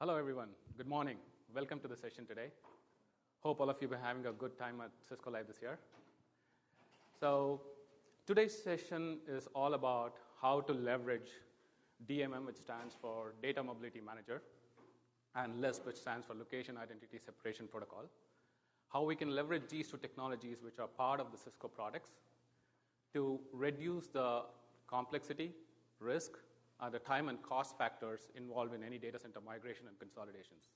Hello, everyone. Good morning. Welcome to the session today. Hope all of you have been having a good time at CiscoLive this year. So today's session is all about how to leverage DMM, which stands for Data Mobility Manager, and LISP, which stands for Location Identity Separation Protocol. How we can leverage these two technologies, which are part of the Cisco products, to reduce the complexity, risk, the time and cost factors involved in any data center migration and consolidations.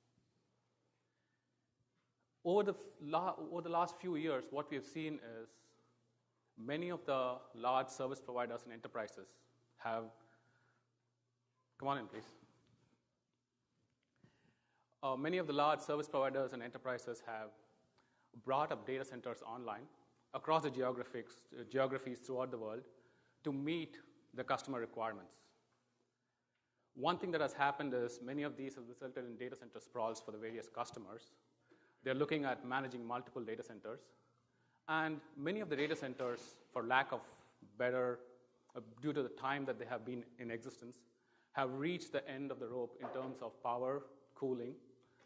Over the last few years, what we have seen is many of the large service providers and enterprises have, come on in, please. Many of the large service providers and enterprises have brought up data centers online across the geographies throughout the world to meet the customer requirements. One thing that has happened is many of these have resulted in data center sprawls for the various customers. They're looking at managing multiple data centers. And many of the data centers, for lack of better, due to the time that they have been in existence, have reached the end of the rope in terms of power, cooling,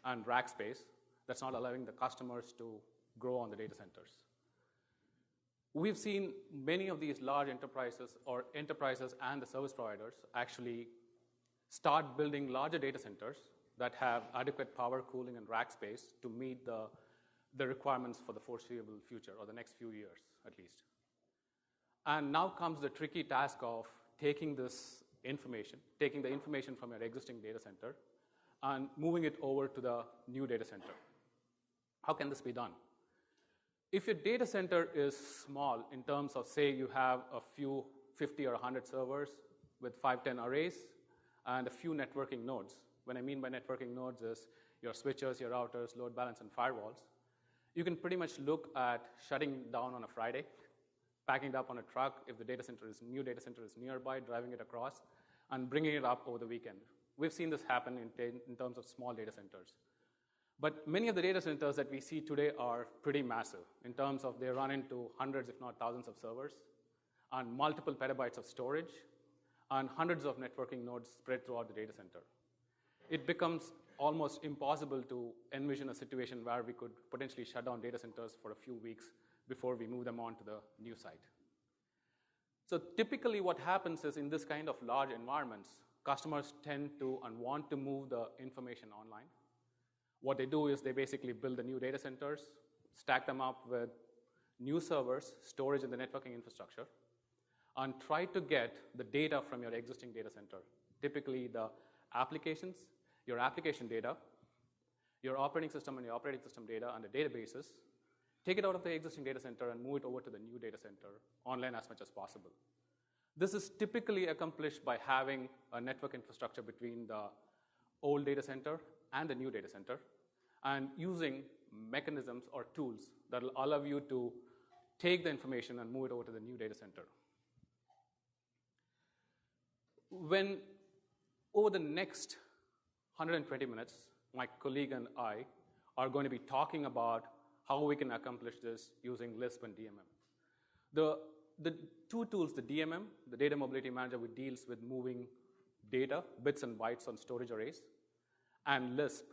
and rack space. That's not allowing the customers to grow on the data centers. We've seen many of these large enterprises or enterprises and the service providers actually start building larger data centers that have adequate power, cooling, and rack space to meet the requirements for the foreseeable future, or the next few years at least. And now comes the tricky task of taking the information from your existing data center and moving it over to the new data center. How can this be done? If your data center is small in terms of, say, you have a few 50 or 100 servers with 5-10 arrays, and a few networking nodes. When I mean by networking nodes is your switches, your routers, load balance, and firewalls. You can pretty much look at shutting down on a Friday, packing it up on a truck if the new data center is nearby, driving it across, and bringing it up over the weekend. We've seen this happen in terms of small data centers. But many of the data centers that we see today are pretty massive in terms of they run into hundreds, if not thousands, of servers, and multiple petabytes of storage, and hundreds of networking nodes spread throughout the data center. It becomes almost impossible to envision a situation where we could potentially shut down data centers for a few weeks before we move them on to the new site. So typically what happens is in this kind of large environments, customers tend to and want to move the information online. What they do is they basically build the new data centers, stack them up with new servers, storage, and the networking infrastructure, and try to get the data from your existing data center, typically the applications, your application data, your operating system and your operating system data, and the databases, take it out of the existing data center and move it over to the new data center online as much as possible. This is typically accomplished by having a network infrastructure between the old data center and the new data center, and using mechanisms or tools that will allow you to take the information and move it over to the new data center. When over the next 120 minutes, my colleague and I are going to be talking about how we can accomplish this using Lisp and DMM. The two tools, the DMM, the Data Mobility Manager, which deals with moving data, bits and bytes on storage arrays, and Lisp,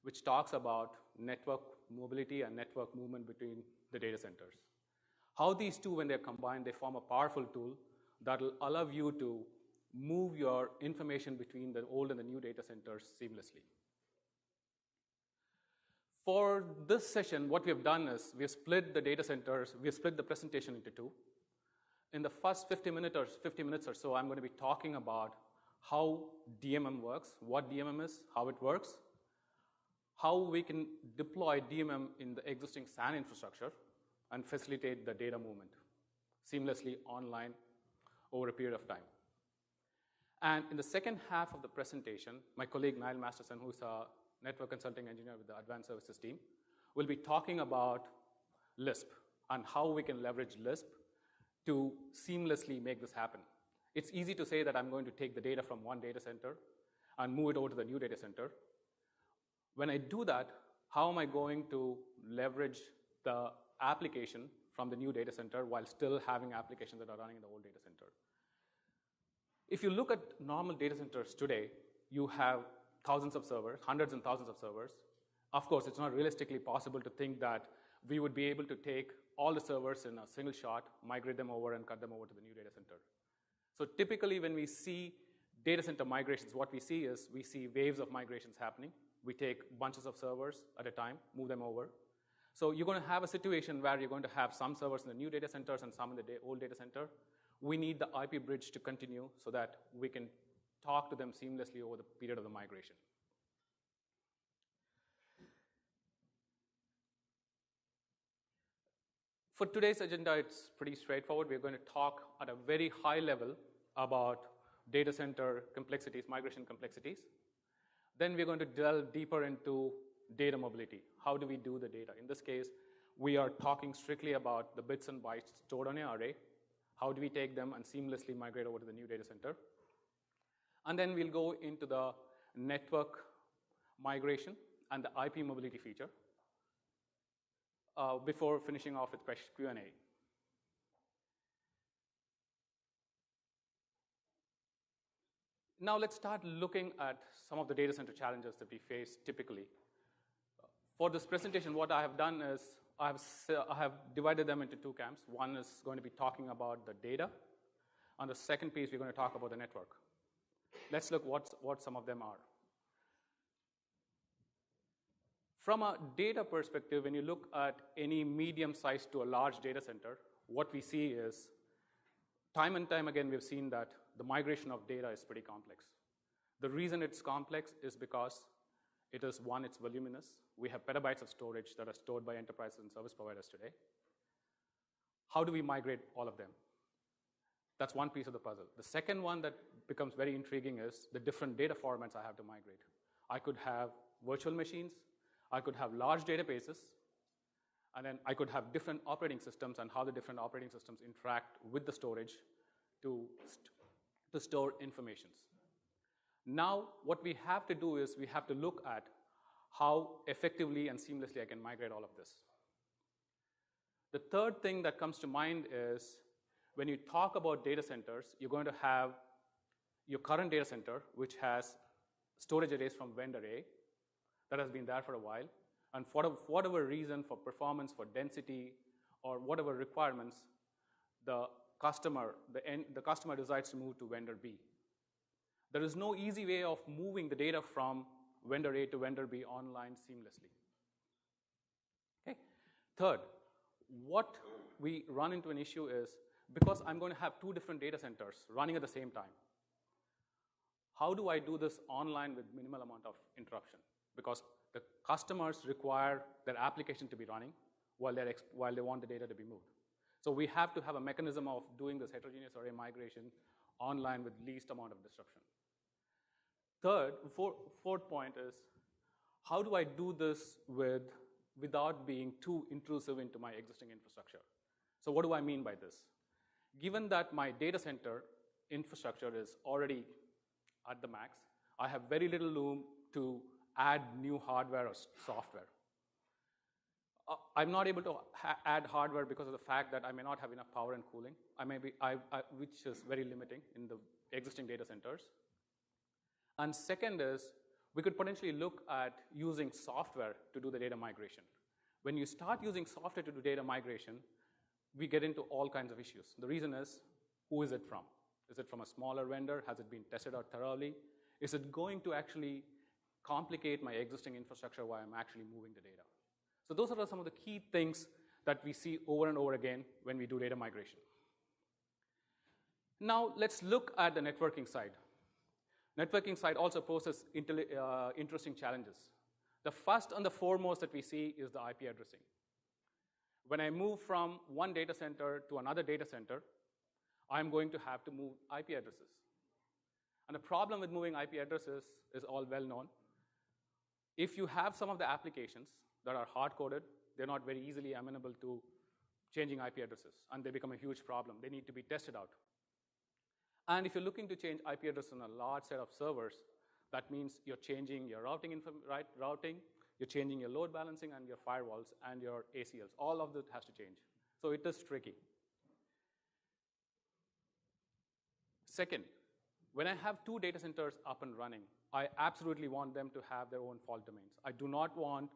which talks about network mobility and network movement between the data centers. How these two, when they're combined, they form a powerful tool that will allow you to move your information between the old and the new data centers seamlessly. For this session, what we have done is we have split the data centers, we have split the presentation into two. In the first 50 minutes or so, I'm going to be talking about how DMM works, what DMM is, how it works, how we can deploy DMM in the existing SAN infrastructure and facilitate the data movement seamlessly online over a period of time. And in the second half of the presentation, my colleague Niall Masterson, who's a network consulting engineer with the Advanced Services team, will be talking about Lisp and how we can leverage Lisp to seamlessly make this happen. It's easy to say that I'm going to take the data from one data center and move it over to the new data center. When I do that, how am I going to leverage the application from the new data center while still having applications that are running in the old data center? If you look at normal data centers today, you have thousands of servers, hundreds and thousands of servers. Of course, it's not realistically possible to think that we would be able to take all the servers in a single shot, migrate them over, and cut them over to the new data center. So typically, when we see data center migrations, what we see is we see waves of migrations happening. We take bunches of servers at a time, move them over. So you're going to have a situation where you're going to have some servers in the new data centers and some in the old data center. We need the IP bridge to continue so that we can talk to them seamlessly over the period of the migration. For today's agenda, it's pretty straightforward. We're going to talk at a very high level about data center complexities, migration complexities. Then we're going to delve deeper into data mobility. How do we do the data? In this case, we are talking strictly about the bits and bytes stored on an array. How do we take them and seamlessly migrate over to the new data center? And then we'll go into the network migration and the IP mobility feature before finishing off with Q&A. Now let's start looking at some of the data center challenges that we face typically. For this presentation, what I have done is I have divided them into two camps. One is going to be talking about the data. On the second piece, we're going to talk about the network. Let's look what some of them are. From a data perspective, when you look at any medium-sized to a large data center, what we see is time and time again, we've seen that the migration of data is pretty complex. The reason it's complex is because it is, one, it's voluminous. We have petabytes of storage that are stored by enterprises and service providers today. How do we migrate all of them? That's one piece of the puzzle. The second one that becomes very intriguing is the different data formats I have to migrate. I could have virtual machines. I could have large databases. And then I could have different operating systems and how the different operating systems interact with the storage to store information. Now, what we have to do is we have to look at how effectively and seamlessly I can migrate all of this. The third thing that comes to mind is when you talk about data centers, you're going to have your current data center, which has storage arrays from vendor A that has been there for a while. And for whatever reason, for performance, for density, or whatever requirements, the customer decides to move to vendor B. There is no easy way of moving the data from vendor A to vendor B online seamlessly. Okay. Third, what we run into an issue is because I'm going to have two different data centers running at the same time. How do I do this online with minimal amount of interruption? Because the customers require their application to be running while they want the data to be moved. So we have to have a mechanism of doing this heterogeneous array migration online with least amount of disruption. Fourth point is, how do I do this without being too intrusive into my existing infrastructure? So what do I mean by this? Given that my data center infrastructure is already at the max, I have very little room to add new hardware or software. I'm not able to add hardware because of the fact that I may not have enough power and cooling, which is very limiting in the existing data centers. And second is, we could potentially look at using software to do the data migration. When you start using software to do data migration, we get into all kinds of issues. The reason is, who is it from? Is it from a smaller vendor? Has it been tested out thoroughly? Is it going to actually complicate my existing infrastructure while I'm actually moving the data? So those are some of the key things that we see over and over again when we do data migration. Now let's look at the networking side. Networking side also poses interesting challenges. The first and the foremost that we see is the IP addressing. When I move from one data center to another data center, I'm going to have to move IP addresses. And the problem with moving IP addresses is all well known. If you have some of the applications that are hard-coded, they're not very easily amenable to changing IP addresses, and they become a huge problem. They need to be tested out. And if you're looking to change IP address on a large set of servers, that means you're changing your routing, you're changing your load balancing and your firewalls and your ACLs. All of that has to change. So it is tricky. Second, When I have two data centers up and running, I absolutely want them to have their own fault domains. I do not want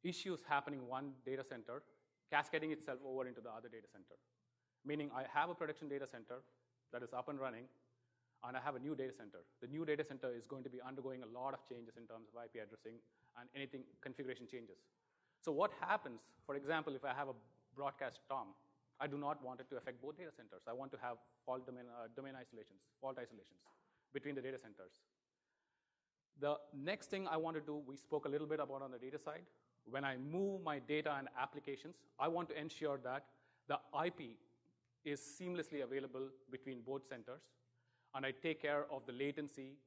issues happening in one data center, cascading itself over into the other data center. Meaning I have a production data center that is up and running, and I have a new data center. The new data center is going to be undergoing a lot of changes in terms of IP addressing and anything configuration changes. So what happens, for example, if I have a broadcast TOM, I do not want it to affect both data centers. I want to have fault domain isolations, fault isolations between the data centers. The next thing I want to do, we spoke a little bit about on the data side. When I move my data and applications, I want to ensure that the IP is seamlessly available between both centers, and I take care of the latency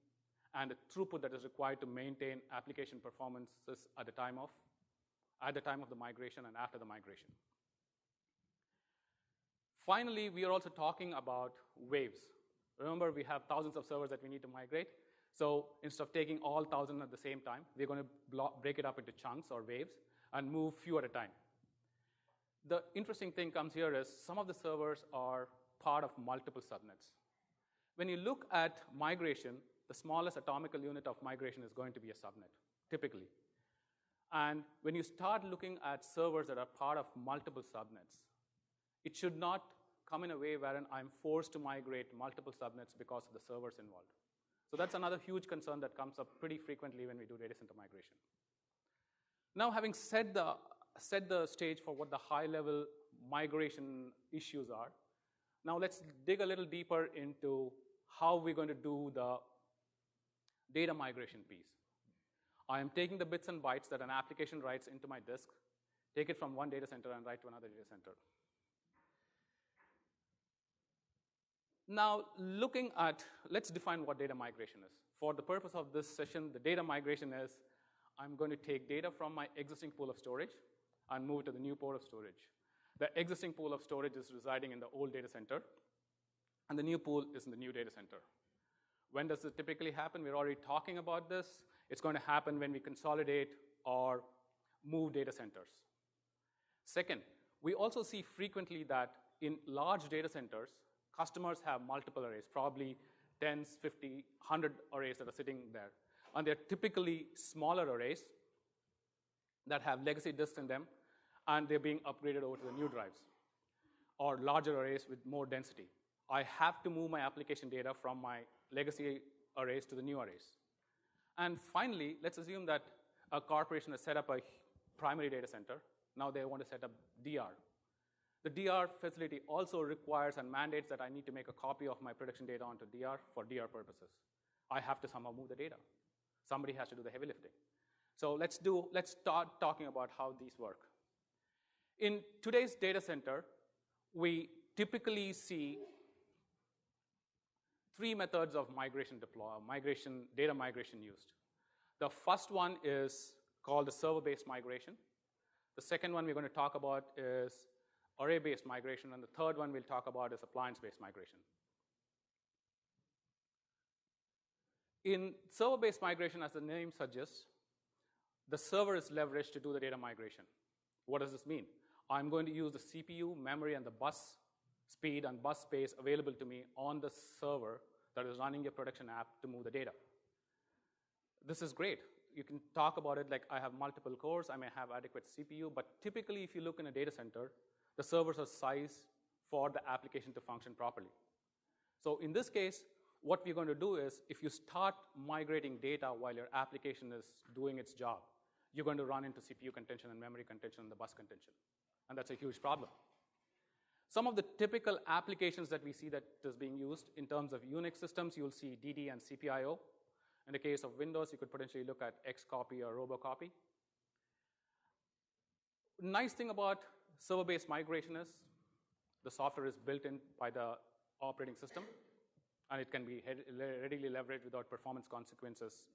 and the throughput that is required to maintain application performances at the time of the migration and after the migration. Finally, we are also talking about waves. Remember, we have thousands of servers that we need to migrate. So instead of taking all 1,000 at the same time, we're going to break it up into chunks or waves and move few at a time. The interesting thing comes here is some of the servers are part of multiple subnets. When you look at migration, the smallest atomical unit of migration is going to be a subnet, typically. And when you start looking at servers that are part of multiple subnets, it should not come in a way wherein I'm forced to migrate multiple subnets because of the servers involved. So that's another huge concern that comes up pretty frequently when we do data center migration. Now, having set the stage for what the high-level migration issues are, now let's dig a little deeper into how we're going to do the data migration piece. I am taking the bits and bytes that an application writes into my disk, take it from one data center and write to another data center. Now, let's define what data migration is. For the purpose of this session, the data migration is, I'm going to take data from my existing pool of storage and move it to the new pool of storage. The existing pool of storage is residing in the old data center, and the new pool is in the new data center. When does this typically happen? We're already talking about this. It's going to happen when we consolidate or move data centers. Second, we also see frequently that in large data centers, customers have multiple arrays, probably 10, 50, 100 arrays that are sitting there. And they're typically smaller arrays that have legacy disks in them, and they're being upgraded over to the new drives, or larger arrays with more density. I have to move my application data from my legacy arrays to the new arrays. And finally, let's assume that a corporation has set up a primary data center. Now they want to set up DR. The DR facility also requires and mandates that I need to make a copy of my production data onto DR for DR purposes. I have to somehow move the data. Somebody has to do the heavy lifting. So let's start talking about how these work. In today's data center, we typically see three methods of data migration used. The first one is called the server-based migration. The second one we're going to talk about is array-based migration, and the third one we'll talk about is appliance-based migration. In server-based migration, as the name suggests, the server is leveraged to do the data migration. What does this mean? I'm going to use the CPU, memory, and the bus speed and bus space available to me on the server that is running your production app to move the data. This is great. You can talk about it like I have multiple cores, I may have adequate CPU, but typically if you look in a data center, the servers are sized for the application to function properly. So in this case, what we're going to do is, if you start migrating data while your application is doing its job, you're going to run into CPU contention and memory contention and the bus contention. And that's a huge problem. Some of the typical applications that we see that is being used in terms of Unix systems, you'll see DD and CPIO. In the case of Windows, you could potentially look at Xcopy or Robocopy. Nice thing about server-based migration is the software is built in by the operating system, and it can be readily leveraged without performance consequences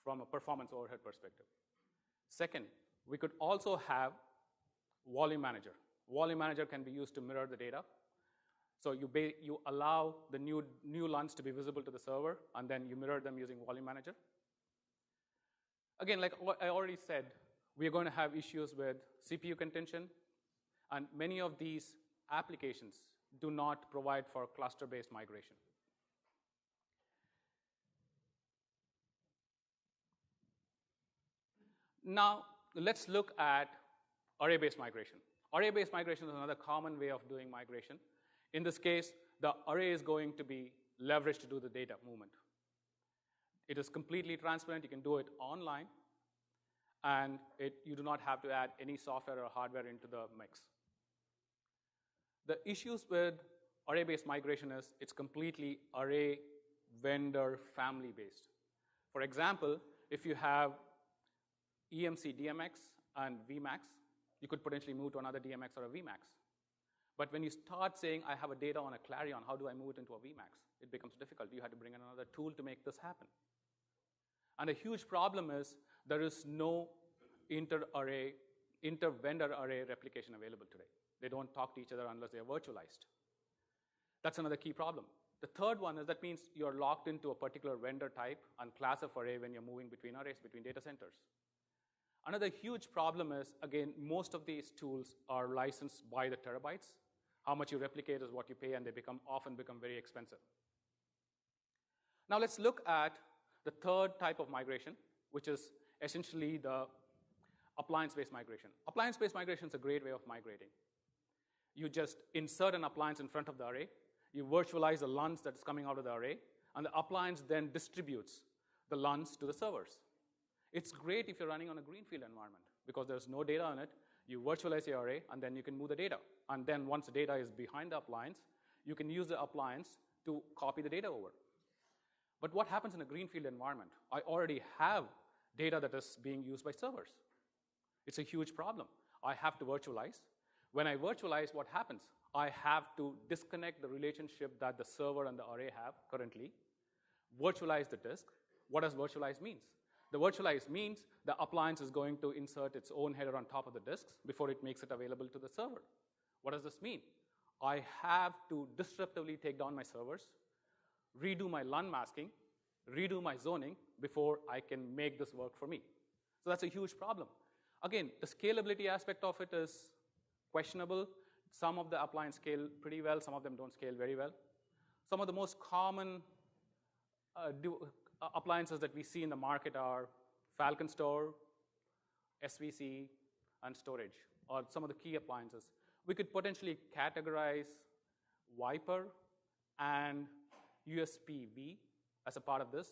from a performance overhead perspective. Second, we could also have volume manager. Volume manager can be used to mirror the data. So you allow the new LUNs to be visible to the server, and then you mirror them using volume manager. Again, like what I already said, we are going to have issues with CPU contention, and many of these applications do not provide for cluster-based migration. Now, let's look at array-based migration. Array-based migration is another common way of doing migration. In this case, the array is going to be leveraged to do the data movement. It is completely transparent. You can do it online, and you do not have to add any software or hardware into the mix. The issues with array-based migration is it's completely array vendor family-based. For example, if you have EMC DMX and VMAX, you could potentially move to another DMX or a VMAX. But when you start saying, I have a data on a Clarion, how do I move it into a VMAX? It becomes difficult. You have to bring in another tool to make this happen. And a huge problem is there is no inter-vendor array replication available today. They don't talk to each other unless they are virtualized. That's another key problem. The third one is that means you're locked into a particular vendor type and class of array when you're moving between arrays, between data centers. Another huge problem is, again, most of these tools are licensed by the terabytes. How much you replicate is what you pay, and they often become very expensive. Now let's look at the third type of migration, which is essentially the appliance-based migration. Appliance-based migration is a great way of migrating. You just insert an appliance in front of the array. You virtualize the LUNs that is coming out of the array, and the appliance then distributes the LUNs to the servers. It's great if you're running on a greenfield environment because there's no data on it. You virtualize your array, and then you can move the data. And then once the data is behind the appliance, you can use the appliance to copy the data over. But what happens in a greenfield environment? I already have data that is being used by servers. It's a huge problem. I have to virtualize. When I virtualize, what happens? I have to disconnect the relationship that the server and the array have currently, virtualize the disk. What does virtualize mean? The virtualize means the appliance is going to insert its own header on top of the disks before it makes it available to the server. What does this mean? I have to disruptively take down my servers, redo my LUN masking, redo my zoning before I can make this work for me. So that's a huge problem. Again, the scalability aspect of it is questionable. Some of the appliances scale pretty well. Some of them don't scale very well. Some of the most common appliances that we see in the market are Falcon Store, SVC, and storage, or some of the key appliances. We could potentially categorize Viper and USP-V as a part of this,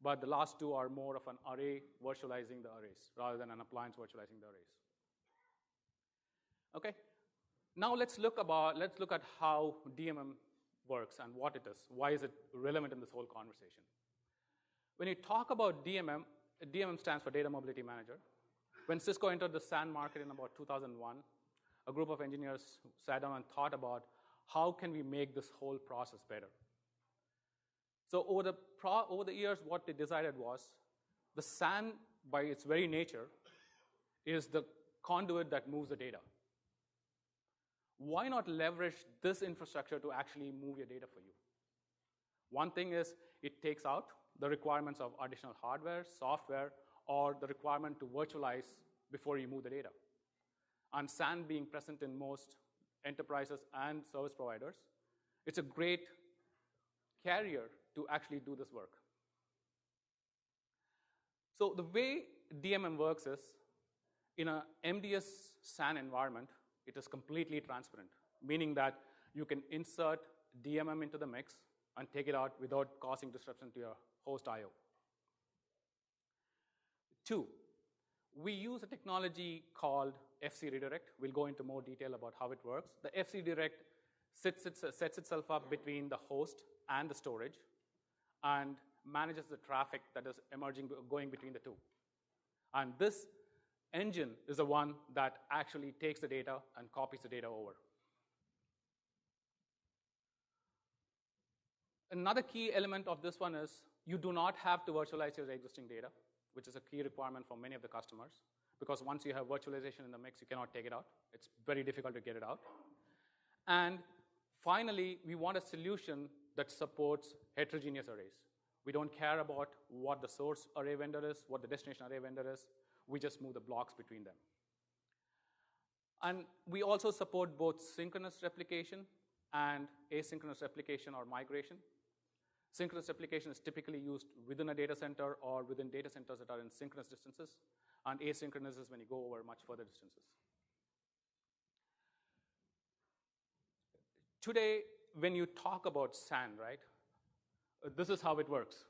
but the last two are more of an array virtualizing the arrays rather than an appliance virtualizing the arrays. Okay, now let's look at how DMM works and what it is. Why is it relevant in this whole conversation? When you talk about DMM, DMM stands for Data Mobility Manager. When Cisco entered the SAN market in about 2001, a group of engineers sat down and thought about how can we make this whole process better. So over the years, what they decided was the SAN, by its very nature, is the conduit that moves the data. Why not leverage this infrastructure to actually move your data for you? One thing is it takes out the requirements of additional hardware, software, or the requirement to virtualize before you move the data. And SAN being present in most enterprises and service providers, it's a great carrier to actually do this work. So the way DMM works is, in an MDS SAN environment, it is completely transparent, meaning that you can insert DMM into the mix and take it out without causing disruption to your host I/O. 2, we use a technology called FC redirect. We'll go into more detail about how it works. The FC redirect sets itself up between the host and the storage and manages the traffic that is going between the two. And this engine is the one that actually takes the data and copies the data over. Another key element of this one is you do not have to virtualize your existing data, which is a key requirement for many of the customers, because once you have virtualization in the mix, you cannot take it out. It's very difficult to get it out. And finally, we want a solution that supports heterogeneous arrays. We don't care about what the source array vendor is, what the destination array vendor is. We just move the blocks between them. And we also support both synchronous replication and asynchronous replication or migration. Synchronous replication is typically used within a data center or within data centers that are in synchronous distances, and asynchronous is when you go over much further distances. Today, when you talk about SAN, right, this is how it works.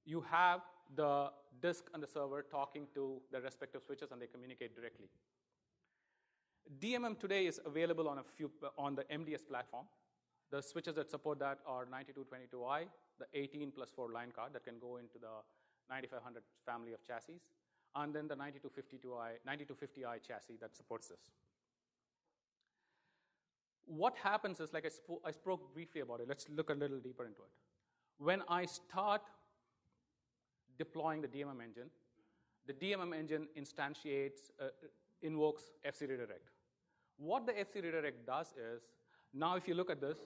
You have the disk and the server talking to their respective switches, and they communicate directly. DMM today is available on the MDS platform. The switches that support that are 9222i, the 18+4 line card that can go into the 9500 family of chassis, and then the 9250i chassis that supports this. What happens is, like I spoke briefly about it, let's look a little deeper into it. When I start deploying the DMM engine instantiates, invokes FC redirect. What the FC redirect does is, now if you look at this,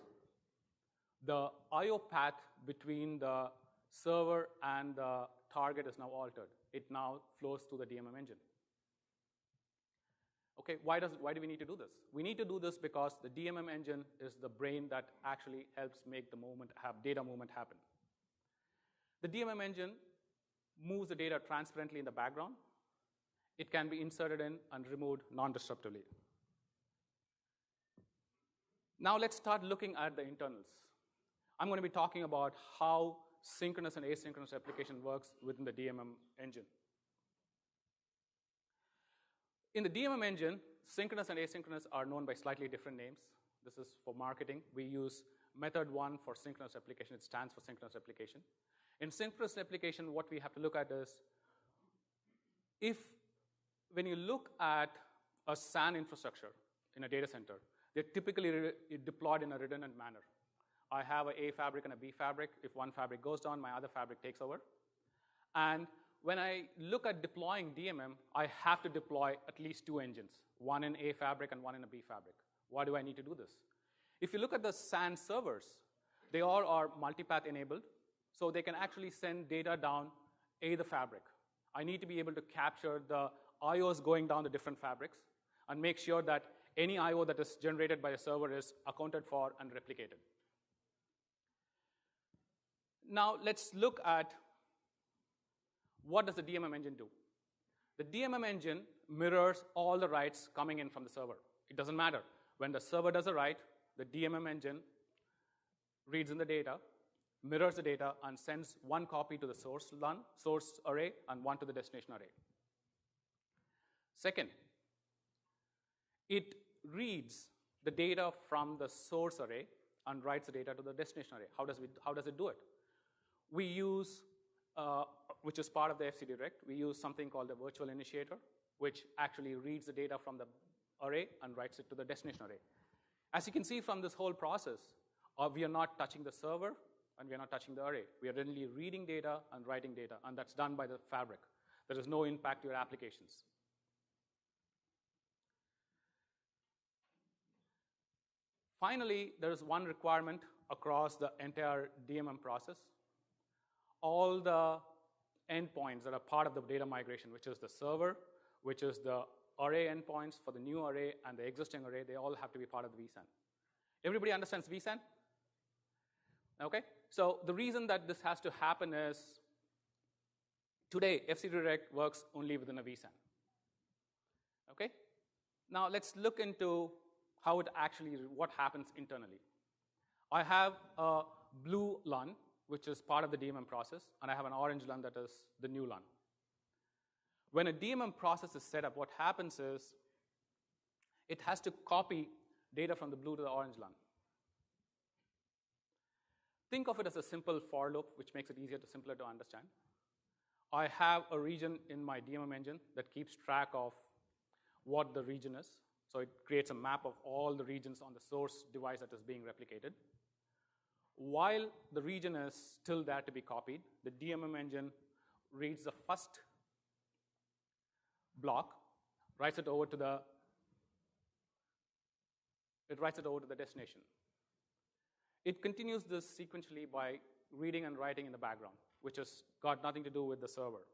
the I/O path between the server and the target is now altered. It now flows through the DMM engine. Okay, why do we need to do this? We need to do this because the DMM engine is the brain that actually helps make the data movement happen. The DMM engine moves the data transparently in the background. It can be inserted in and removed non-disruptively. Now let's start looking at the internals. I'm going to be talking about how synchronous and asynchronous replication works within the DMM engine. In the DMM engine, synchronous and asynchronous are known by slightly different names. This is for marketing. We use method 1 for synchronous replication. It stands for synchronous replication. In synchronous replication, what we have to look at is, when you look at a SAN infrastructure in a data center, they're typically deployed in a redundant manner. I have an A fabric and a B fabric. If one fabric goes down, my other fabric takes over. And when I look at deploying DMM, I have to deploy at least 2 engines, one in A fabric and one in a B fabric. Why do I need to do this? If you look at the SAN servers, they all are multipath enabled, so they can actually send data down the fabric. I need to be able to capture the IOs going down the different fabrics and make sure that any IO that is generated by a server is accounted for and replicated. Now let's look at what does the DMM engine do. The DMM engine mirrors all the writes coming in from the server. It doesn't matter. When the server does a write, the DMM engine reads in the data, mirrors the data, and sends one copy to the source array and one to the destination array. Second, it reads the data from the source array and writes the data to the destination array. How does it do it? We use, which is part of the FC Direct, we use something called the virtual initiator, which actually reads the data from the array and writes it to the destination array. As you can see from this whole process, we are not touching the server and we are not touching the array. We are really reading data and writing data, and that's done by the fabric. There is no impact to your applications. Finally, there is one requirement across the entire DMM process. All the endpoints that are part of the data migration, which is the server, which is the array endpoints for the new array and the existing array, they all have to be part of the vSAN. Everybody understands vSAN? Okay, so the reason that this has to happen is today FC Direct works only within a vSAN. Okay, now let's look into what happens internally. I have a blue LUN, which is part of the DMM process, and I have an orange LUN that is the new LUN. When a DMM process is set up, what happens is it has to copy data from the blue to the orange LUN. Think of it as a simple for loop, which makes it simpler to understand. I have a region in my DMM engine that keeps track of what the region is. So it creates a map of all the regions on the source device that is being replicated. While the region is still there to be copied, the DMM engine reads the first block, writes it over to the destination. It continues this sequentially by reading and writing in the background, which has got nothing to do with the server.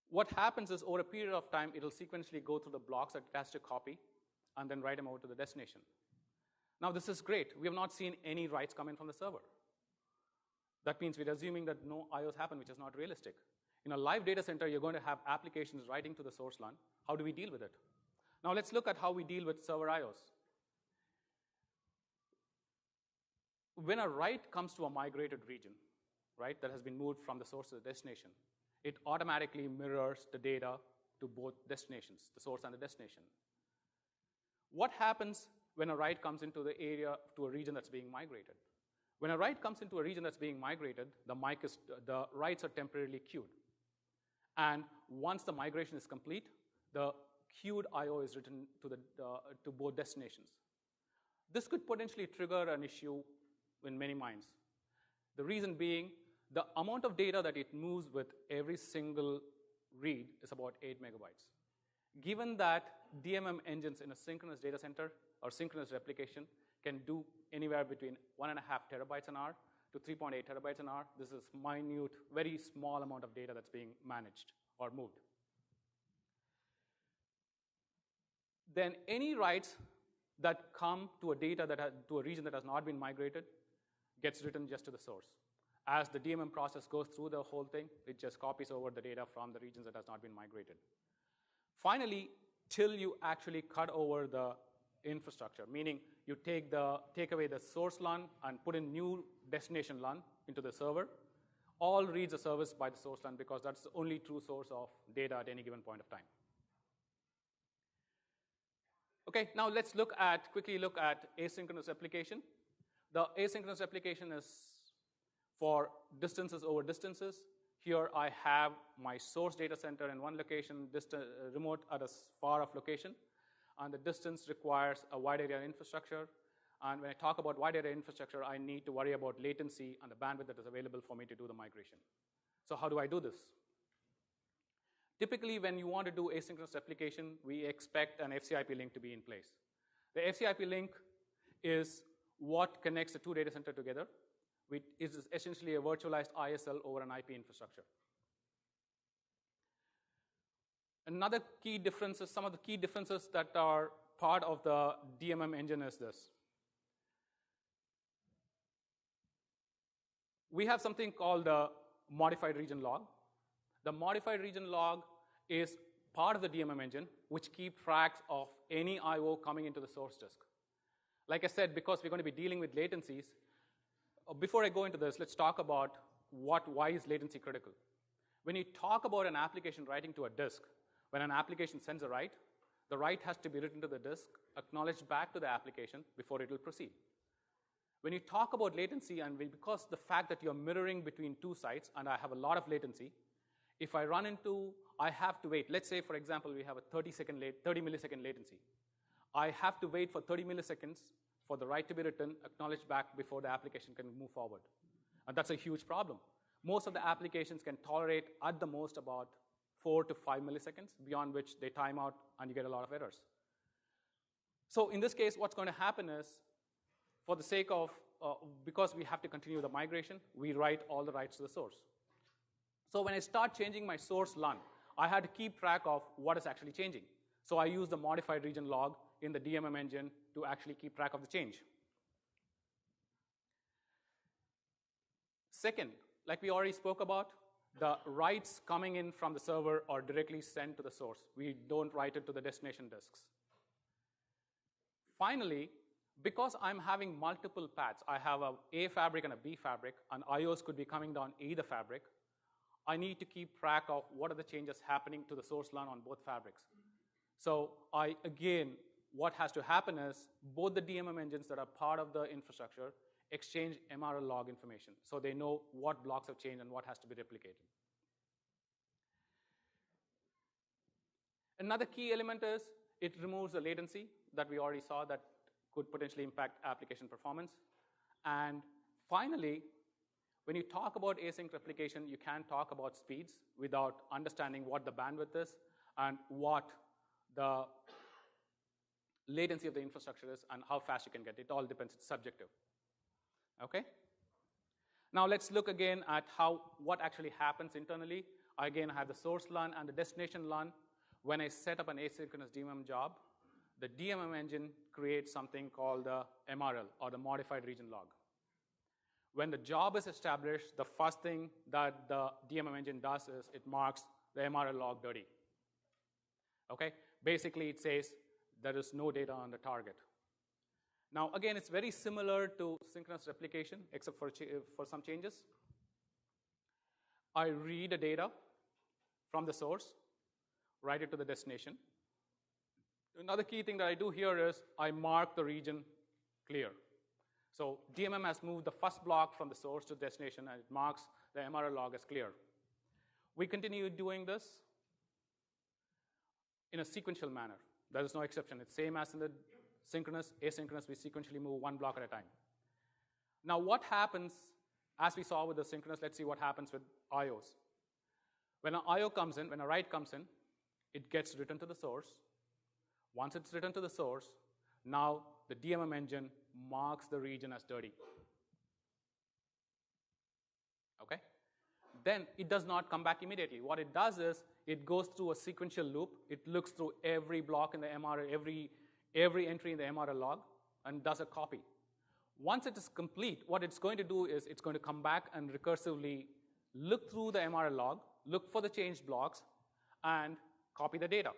What happens is, over a period of time, it'll sequentially go through the blocks that it has to copy and then write them over to the destination. Now, this is great. We have not seen any writes come in from the server. That means we're assuming that no IOs happen, which is not realistic. In a live data center, you're going to have applications writing to the source LAN. How do we deal with it? Now, let's look at how we deal with server IOs. When a write comes to a migrated region, right, that has been moved from the source to the destination, it automatically mirrors the data to both destinations, the source and the destination. What happens when a write comes into the area, to a region that's being migrated? When a write comes into a region that's being migrated, the writes are temporarily queued. And once the migration is complete, the queued I/O is written to both destinations. This could potentially trigger an issue in many minds. The reason being, the amount of data that it moves with every single read is about 8 megabytes. Given that DMM engines in a synchronous data center or synchronous replication can do anywhere between 1.5 terabytes an hour to 3.8 terabytes an hour, this is minute, very small amount of data that's being managed or moved. Then any writes that come to a region that has not been migrated gets written just to the source. As the DMM process goes through the whole thing, it just copies over the data from the regions that has not been migrated. Finally, till you actually cut over the infrastructure, meaning you take away the source LAN and put in new destination LAN into the server, all reads are serviced by the source LAN because that's the only true source of data at any given point of time. Okay, now let's quickly look at asynchronous replication. The asynchronous replication is for distances over distances. Here I have my source data center in one location, remote at a far off location, and the distance requires a wide area infrastructure. And when I talk about wide area infrastructure, I need to worry about latency and the bandwidth that is available for me to do the migration. So how do I do this? Typically, when you want to do asynchronous replication, we expect an FCIP link to be in place. The FCIP link is what connects the two data centers together. It is essentially a virtualized ISL over an IP infrastructure. Another key differences, some of the key differences that are part of the DMM engine is this. We have something called the modified region log. The modified region log is part of the DMM engine, which keeps tracks of any I/O coming into the source disk. Like I said, because we're going to be dealing with latencies, before I go into this, let's talk about why is latency critical. When you talk about an application writing to a disk, when an application sends a write, the write has to be written to the disk, acknowledged back to the application before it will proceed. When you talk about latency, and because the fact that you're mirroring between two sites, and I have a lot of latency, if I have to wait. Let's say, for example, we have a 30 millisecond latency. I have to wait for 30 milliseconds for the write to be written, acknowledged back before the application can move forward. And that's a huge problem. Most of the applications can tolerate at the most about 4 to 5 milliseconds, beyond which they time out and you get a lot of errors. So in this case, what's going to happen is, for the sake of, because we have to continue the migration, we write all the writes to the source. So when I start changing my source LAN, I had to keep track of what is actually changing. So I use the modified region log in the DMM engine to actually keep track of the change. Second, like we already spoke about, the writes coming in from the server are directly sent to the source. We don't write it to the destination disks. Finally, because I'm having multiple paths, I have A fabric and a B fabric, and IOs could be coming down either fabric, I need to keep track of what are the changes happening to the source LAN on both fabrics. So what has to happen is both the DMM engines that are part of the infrastructure exchange MRL log information, so they know what blocks have changed and what has to be replicated. Another key element is it removes the latency that we already saw that could potentially impact application performance. And finally, when you talk about async replication, you can't talk about speeds without understanding what the bandwidth is and what the latency of the infrastructure is and how fast you can get. It all depends. It's subjective. Okay? Now let's look again at what actually happens internally. Again, I have the source LAN and the destination LAN. When I set up an asynchronous DMM job, the DMM engine creates something called the MRL, or the modified region log. When the job is established, the first thing that the DMM engine does is it marks the MRL log dirty. Okay? Basically, it says there is no data on the target. Now, again, it's very similar to synchronous replication, except for some changes. I read the data from the source, write it to the destination. Another key thing that I do here is I mark the region clear. So DMM has moved the first block from the source to the destination, and it marks the MRL log as clear. We continue doing this in a sequential manner. There is no exception. It's same as in the synchronous, asynchronous. We sequentially move one block at a time. Now, what happens, as we saw with the synchronous, let's see what happens with IOs. When an IO comes in, when a write comes in, it gets written to the source. Once it's written to the source, now the DMM engine marks the region as dirty. Okay? Then it does not come back immediately. What it does is it goes through a sequential loop. It looks through every block in the MRL, every entry in the MRL log, and does a copy. Once it is complete, what it's going to do is it's going to come back and recursively look through the MRL log, look for the changed blocks, and copy the data.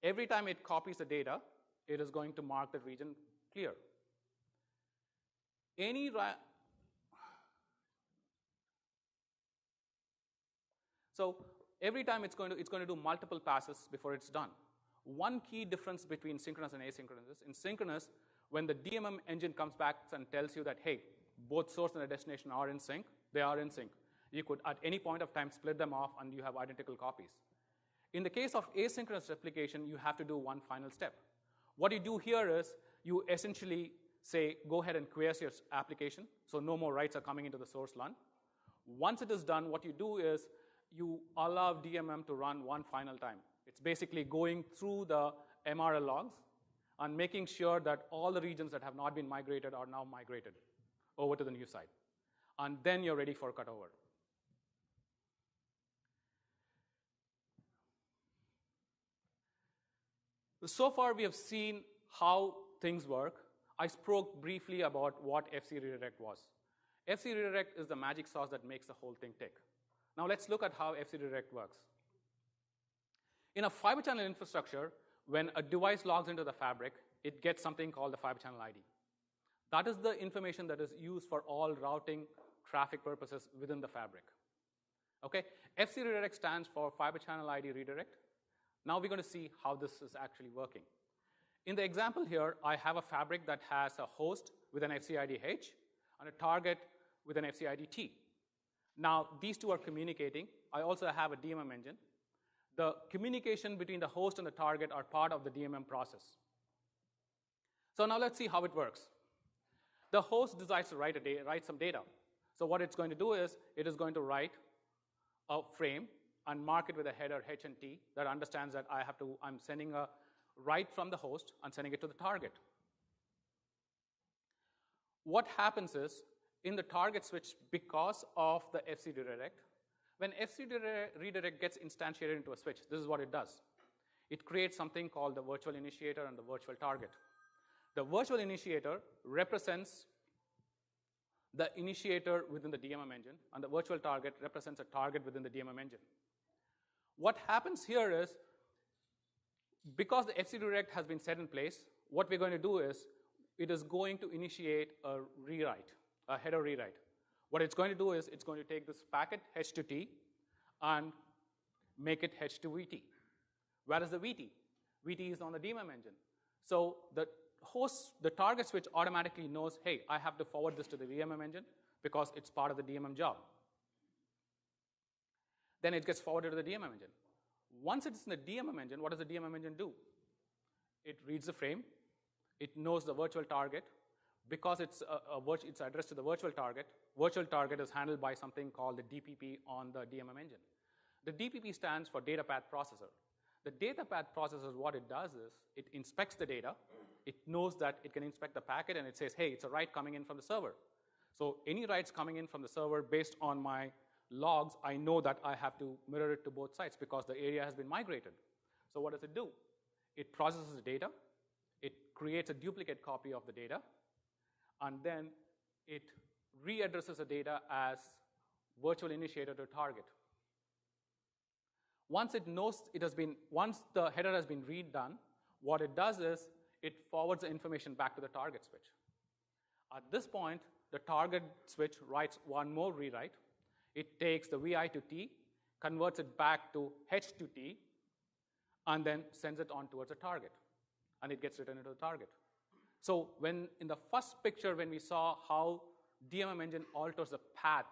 Every time it copies the data, it is going to mark the region clear. So every time it's going to do multiple passes before it's done. One key difference between synchronous and asynchronous is in synchronous, when the DMM engine comes back and tells you that, hey, both source and the destination are in sync, they are in sync. You could, at any point of time, split them off, and you have identical copies. In the case of asynchronous replication, you have to do one final step. What you do here is you essentially say, go ahead and quiesce your application, so no more writes are coming into the source LUN. Once it is done, what you do is you allow DMM to run one final time. It's basically going through the MRL logs and making sure that all the regions that have not been migrated are now migrated over to the new site. And then you're ready for cutover. So far, we have seen how things work. I spoke briefly about what FC redirect was. FC redirect is the magic sauce that makes the whole thing tick. Now let's look at how FC redirect works. In a fiber channel infrastructure, when a device logs into the fabric, it gets something called the fiber channel ID. That is the information that is used for all routing traffic purposes within the fabric. Okay? FC redirect stands for fiber channel ID redirect. Now we're going to see how this is actually working. In the example here, I have a fabric that has a host with an FCID H and a target with an FCID T. Now, these two are communicating. I also have a DMM engine. The communication between the host and the target are part of the DMM process. So now let's see how it works. The host decides to write some data. So what it's going to do is it is going to write a frame and mark it with a header H and T that understands that I'm sending a write from the host and sending it to the target. What happens is, in the target switch, because of the FC redirect, when FC redirect gets instantiated into a switch, this is what it does. It creates something called the virtual initiator and the virtual target. The virtual initiator represents the initiator within the DMM engine, and the virtual target represents a target within the DMM engine. What happens here is, because the FC redirect has been set in place, what we're going to do is, it is going to initiate a rewrite, a header rewrite. What it's going to do is, it's going to take this packet H to T and make it H to VT. Where is the VT? VT is on the DMM engine. So the target switch automatically knows, hey, I have to forward this to the DMM engine because it's part of the DMM job. Then it gets forwarded to the DMM engine. Once it's in the DMM engine, what does the DMM engine do? It reads the frame. It knows the virtual target. Because it's addressed to the virtual target is handled by something called the DPP on the DMM engine. The DPP stands for data path processor. The data path processor, what it does is, it inspects the data. It knows that it can inspect the packet, and it says, hey, it's a write coming in from the server. So any writes coming in from the server based on my logs, I know that I have to mirror it to both sides because the area has been migrated. So what does it do? It processes the data. it creates a duplicate copy of the data, and then it readdresses the data as virtual initiator to target. Once it knows once the header has been redone, what it does is it forwards the information back to the target switch. At this point, the target switch writes one more rewrite. It takes the VI to T, converts it back to H to T, and then sends it on towards the target. And it gets returned into the target. So in the first picture, when we saw how DMM engine alters the path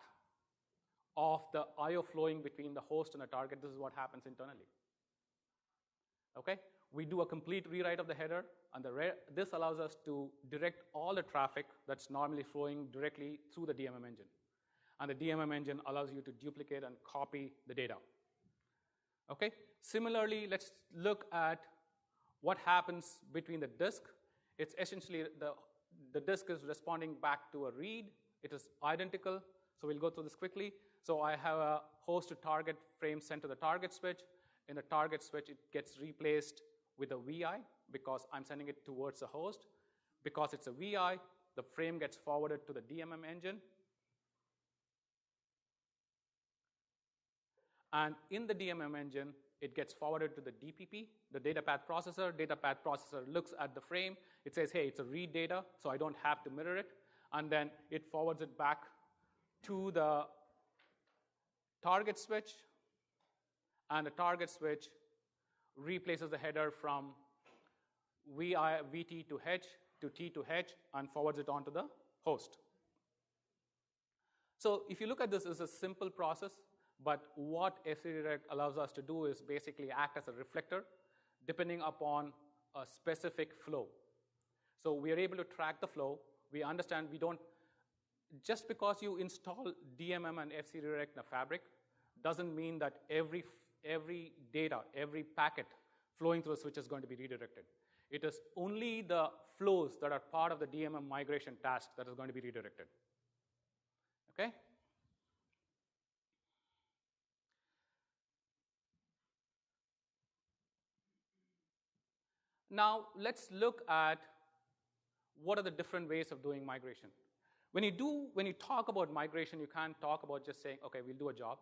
of the I/O flowing between the host and the target, this is what happens internally. Okay? We do a complete rewrite of the header, and this allows us to direct all the traffic that's normally flowing directly through the DMM engine. And the DMM engine allows you to duplicate and copy the data. Okay? Similarly, let's look at what happens between the disk. It's essentially the disk is responding back to a read. It is identical. So we'll go through this quickly. So I have a host to target frame sent to the target switch. In the target switch, it gets replaced with a VI because I'm sending it towards the host. Because it's a VI, the frame gets forwarded to the DMM engine. And in the DMM engine, it gets forwarded to the DPP, the data path processor. Data path processor looks at the frame. It says, hey, it's a read data, so I don't have to mirror it. And then it forwards it back to the target switch. And the target switch replaces the header from VT to H to T to H and forwards it on to the host. So if you look at this, it's a simple process. But what FC Redirect allows us to do is basically act as a reflector depending upon a specific flow. So we are able to track the flow. We understand just because you install DMM and FC Redirect in a fabric doesn't mean that every data, every packet flowing through a switch is going to be redirected. It is only the flows that are part of the DMM migration task that is going to be redirected. Okay? Now, let's look at what are the different ways of doing migration. When you talk about migration, you can't talk about just saying, okay, we'll do a job.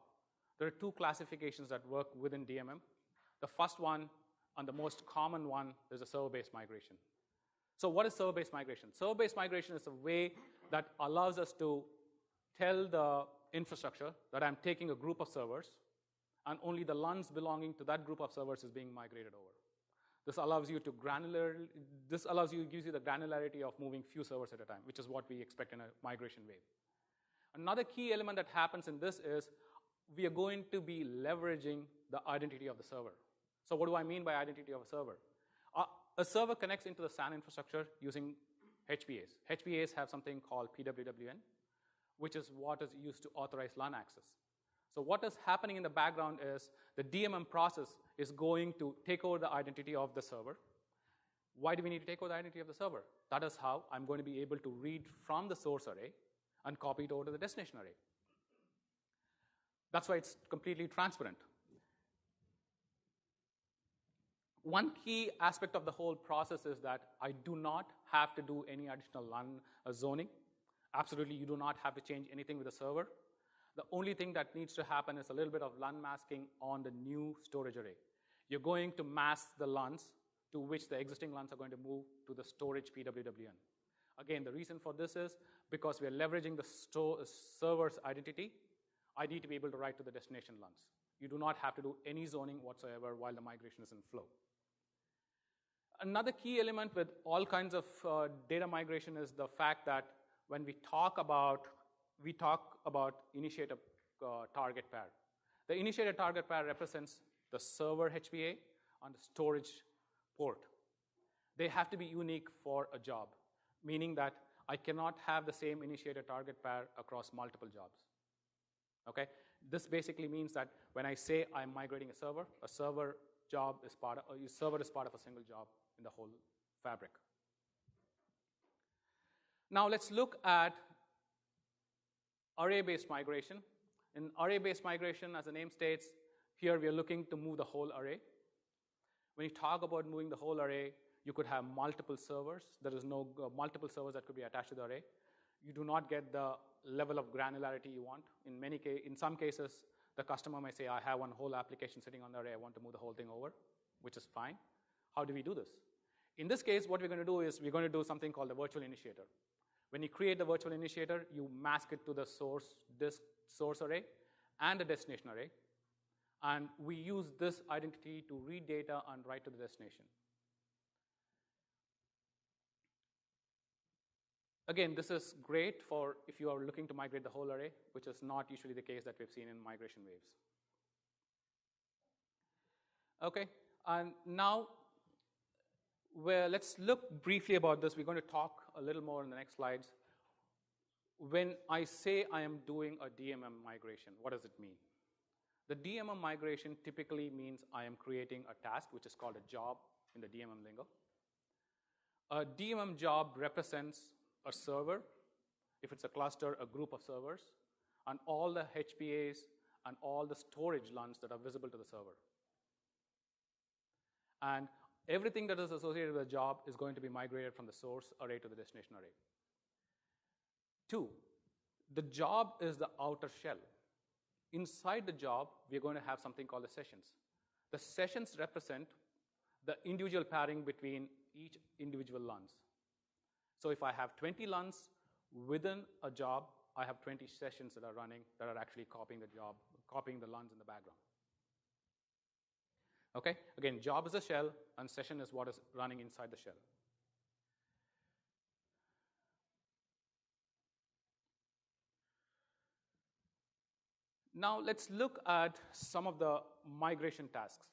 There are two classifications that work within DMM. The first one, and the most common one, is a server-based migration. So what is server-based migration? Server-based migration is a way that allows us to tell the infrastructure that I'm taking a group of servers, and only the LUNs belonging to that group of servers is being migrated over. This allows you gives you the granularity of moving few servers at a time, which is what we expect in a migration wave. Another key element that happens in this is we are going to be leveraging the identity of the server. So what do I mean by identity of a server? A server connects into the SAN infrastructure using HPAs. HPAs have something called PWWN, which is what is used to authorize LUN access. So what is happening in the background is the DMM process is going to take over the identity of the server. Why do we need to take over the identity of the server? That is how I'm going to be able to read from the source array and copy it over to the destination array. That's why it's completely transparent. One key aspect of the whole process is that I do not have to do any additional LUN zoning. Absolutely, you do not have to change anything with the server. The only thing that needs to happen is a little bit of LUN masking on the new storage array. You're going to mask the LUNs to which the existing LUNs are going to move to the storage PWWN. Again, the reason for this is because we are leveraging the server's identity, I need to be able to write to the destination LUNs. You do not have to do any zoning whatsoever while the migration is in flow. Another key element with all kinds of data migration is the fact that when we talk about initiator target pair. The initiator target pair represents the server HPA and the storage port. They have to be unique for a job, meaning that I cannot have the same initiator target pair across multiple jobs. Okay? This basically means that when I say I'm migrating a server is part of a single job in the whole fabric. Now let's look at array-based migration. In array-based migration, as the name states, here we are looking to move the whole array. When you talk about moving the whole array, You could have multiple servers. There is no multiple servers that could be attached to the array. You do not get the level of granularity you want. In some cases, the customer may say, I have one whole application sitting on the array. I want to move the whole thing over, which is fine. How do we do this? In this case, what we're going to do is we're going to do something called the virtual initiator. When you create the virtual initiator, you mask it to the disk source array and the destination array. And we use this identity to read data and write to the destination. Again, this is great for if you are looking to migrate the whole array, which is not usually the case that we've seen in migration waves. Okay, and now let's look briefly about this. We're going to talk a little more in the next slides. When I say I am doing a DMM migration, what does it mean? The DMM migration typically means I am creating a task, which is called a job in the DMM lingo. A DMM job represents a server, if it's a cluster, a group of servers, and all the HPAs and all the storage LUNs that are visible to the server. And everything that is associated with a job is going to be migrated from the source array to the destination array. 2, the job is the outer shell. Inside the job, we're going to have something called the sessions. The sessions represent the individual pairing between each individual LUNs. So if I have 20 LUNs within a job, I have 20 sessions that are running that are actually copying the LUNs in the background. Okay? Again, job is a shell, and session is what is running inside the shell. Now let's look at some of the migration tasks.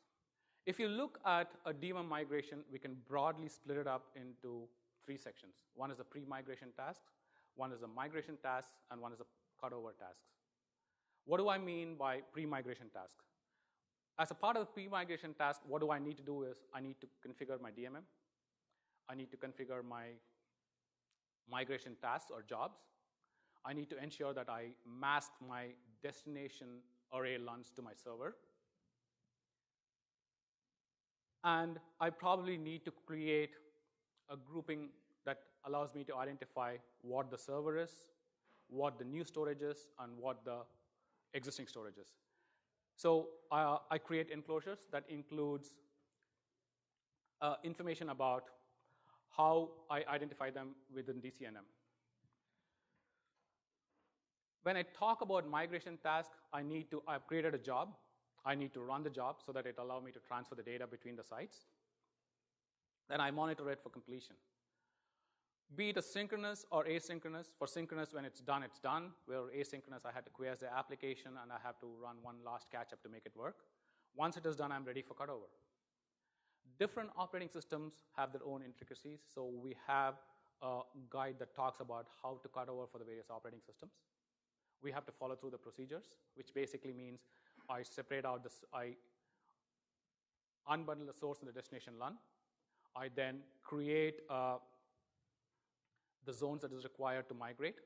If you look at a DMM migration, we can broadly split it up into 3 sections. One is the pre-migration tasks, one is the migration tasks, and one is the cutover tasks. What do I mean by pre-migration tasks? As a part of the pre-migration task, what do I need to do is I need to configure my DMM. I need to configure my migration tasks or jobs. I need to ensure that I mask my destination array LUNs to my server. And I probably need to create a grouping that allows me to identify what the server is, what the new storage is, and what the existing storage is. So I create enclosures that includes information about how I identify them within DCNM. When I talk about migration task, I've created a job. I need to run the job so that it allows me to transfer the data between the sites. Then I monitor it for completion. Be it synchronous or asynchronous. For synchronous, when it's done, it's done. Where asynchronous, I had to quiesce the application, and I have to run one last catch-up to make it work. Once it is done, I'm ready for cutover. Different operating systems have their own intricacies, so we have a guide that talks about how to cut over for the various operating systems. We have to follow through the procedures, which basically means I separate out I unbundle the source and the destination LUN. I then create the zones that is required to migrate.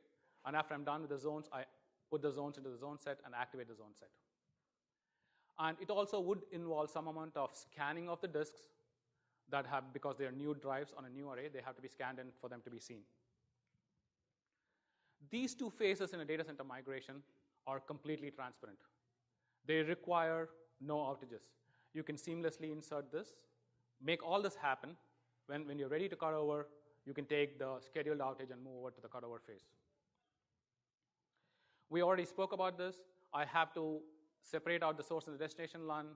And after I'm done with the zones, I put the zones into the zone set and activate the zone set. And it also would involve some amount of scanning of the disks that have, because they are new drives on a new array, they have to be scanned in for them to be seen. These 2 phases in a data center migration are completely transparent. They require no outages. You can seamlessly insert this, make all this happen. When you're ready to cut over, you can take the scheduled outage and move over to the cutover phase. We already spoke about this. I have to separate out the source and the destination LUN,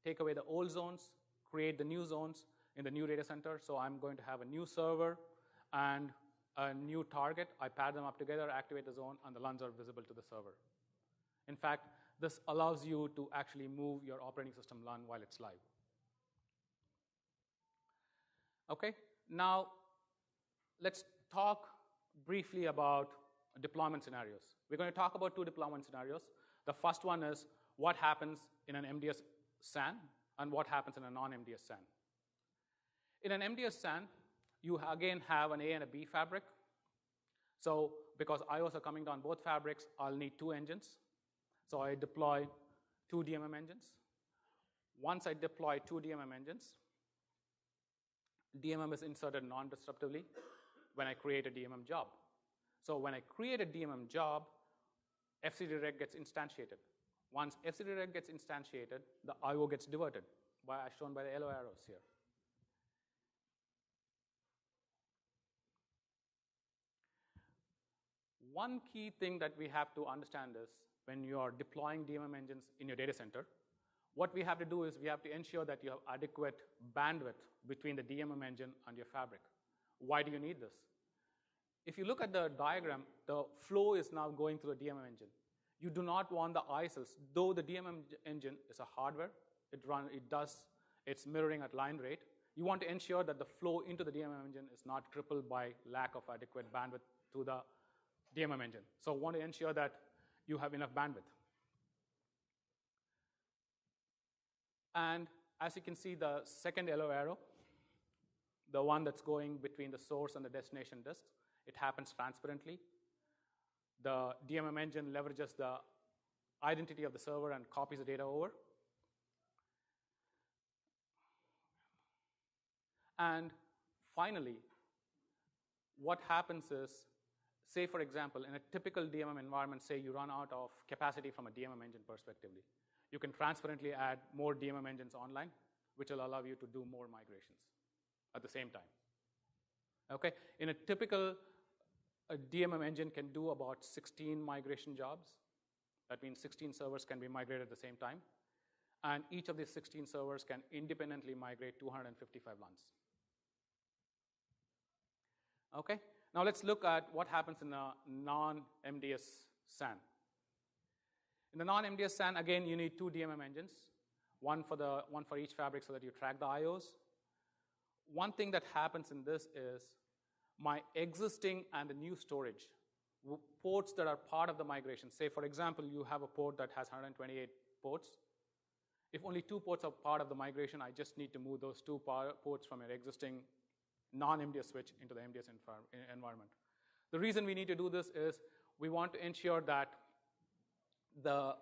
take away the old zones, create the new zones in the new data center. So I'm going to have a new server and a new target. I pair them up together, activate the zone, and the LUNs are visible to the server. In fact, this allows you to actually move your operating system LUN while it's live. Okay, now let's talk briefly about deployment scenarios. We're going to talk about 2 deployment scenarios. The first one is what happens in an MDS SAN and what happens in a non-MDS SAN. In an MDS SAN, you again have an A and a B fabric. So because IOs are coming down both fabrics, I'll need 2 engines. So I deploy 2 DMM engines. Once I deploy 2 DMM engines, DMM is inserted non-disruptively when I create a DMM job. So when I create a DMM job, fcdirect gets instantiated. Once fcdirect gets instantiated, the I/O gets diverted, as shown by the yellow arrows here. One key thing that we have to understand is when you are deploying DMM engines in your data center, what we have to do is we have to ensure that you have adequate bandwidth between the DMM engine and your fabric. Why do you need this? If you look at the diagram, the flow is now going through the DMM engine. You do not want the ISLs, though the DMM engine is a hardware, it's mirroring at line rate. You want to ensure that the flow into the DMM engine is not crippled by lack of adequate bandwidth to the DMM engine. So want to ensure that you have enough bandwidth. And as you can see, the second yellow arrow, the one that's going between the source and the destination disks, it happens transparently. The DMM engine leverages the identity of the server and copies the data over. And finally, what happens is, say, for example, in a typical DMM environment, say you run out of capacity from a DMM engine perspectively. You can transparently add more DMM engines online, which will allow you to do more migrations at the same time. Okay? In a typical DMM engine can do about 16 migration jobs. That means 16 servers can be migrated at the same time. And each of these 16 servers can independently migrate 255 LUNs. Okay? Now let's look at what happens in a non-MDS SAN. In the non-MDS SAN, again, you need two DMM engines, one for each fabric so that you track the IOs. One thing that happens in this is my existing and the new storage, ports that are part of the migration. Say, for example, you have a port that has 128 ports. If only 2 ports are part of the migration, I just need to move those 2 ports from your existing non-MDS switch into the MDS environment. The reason we need to do this is we want to ensure that the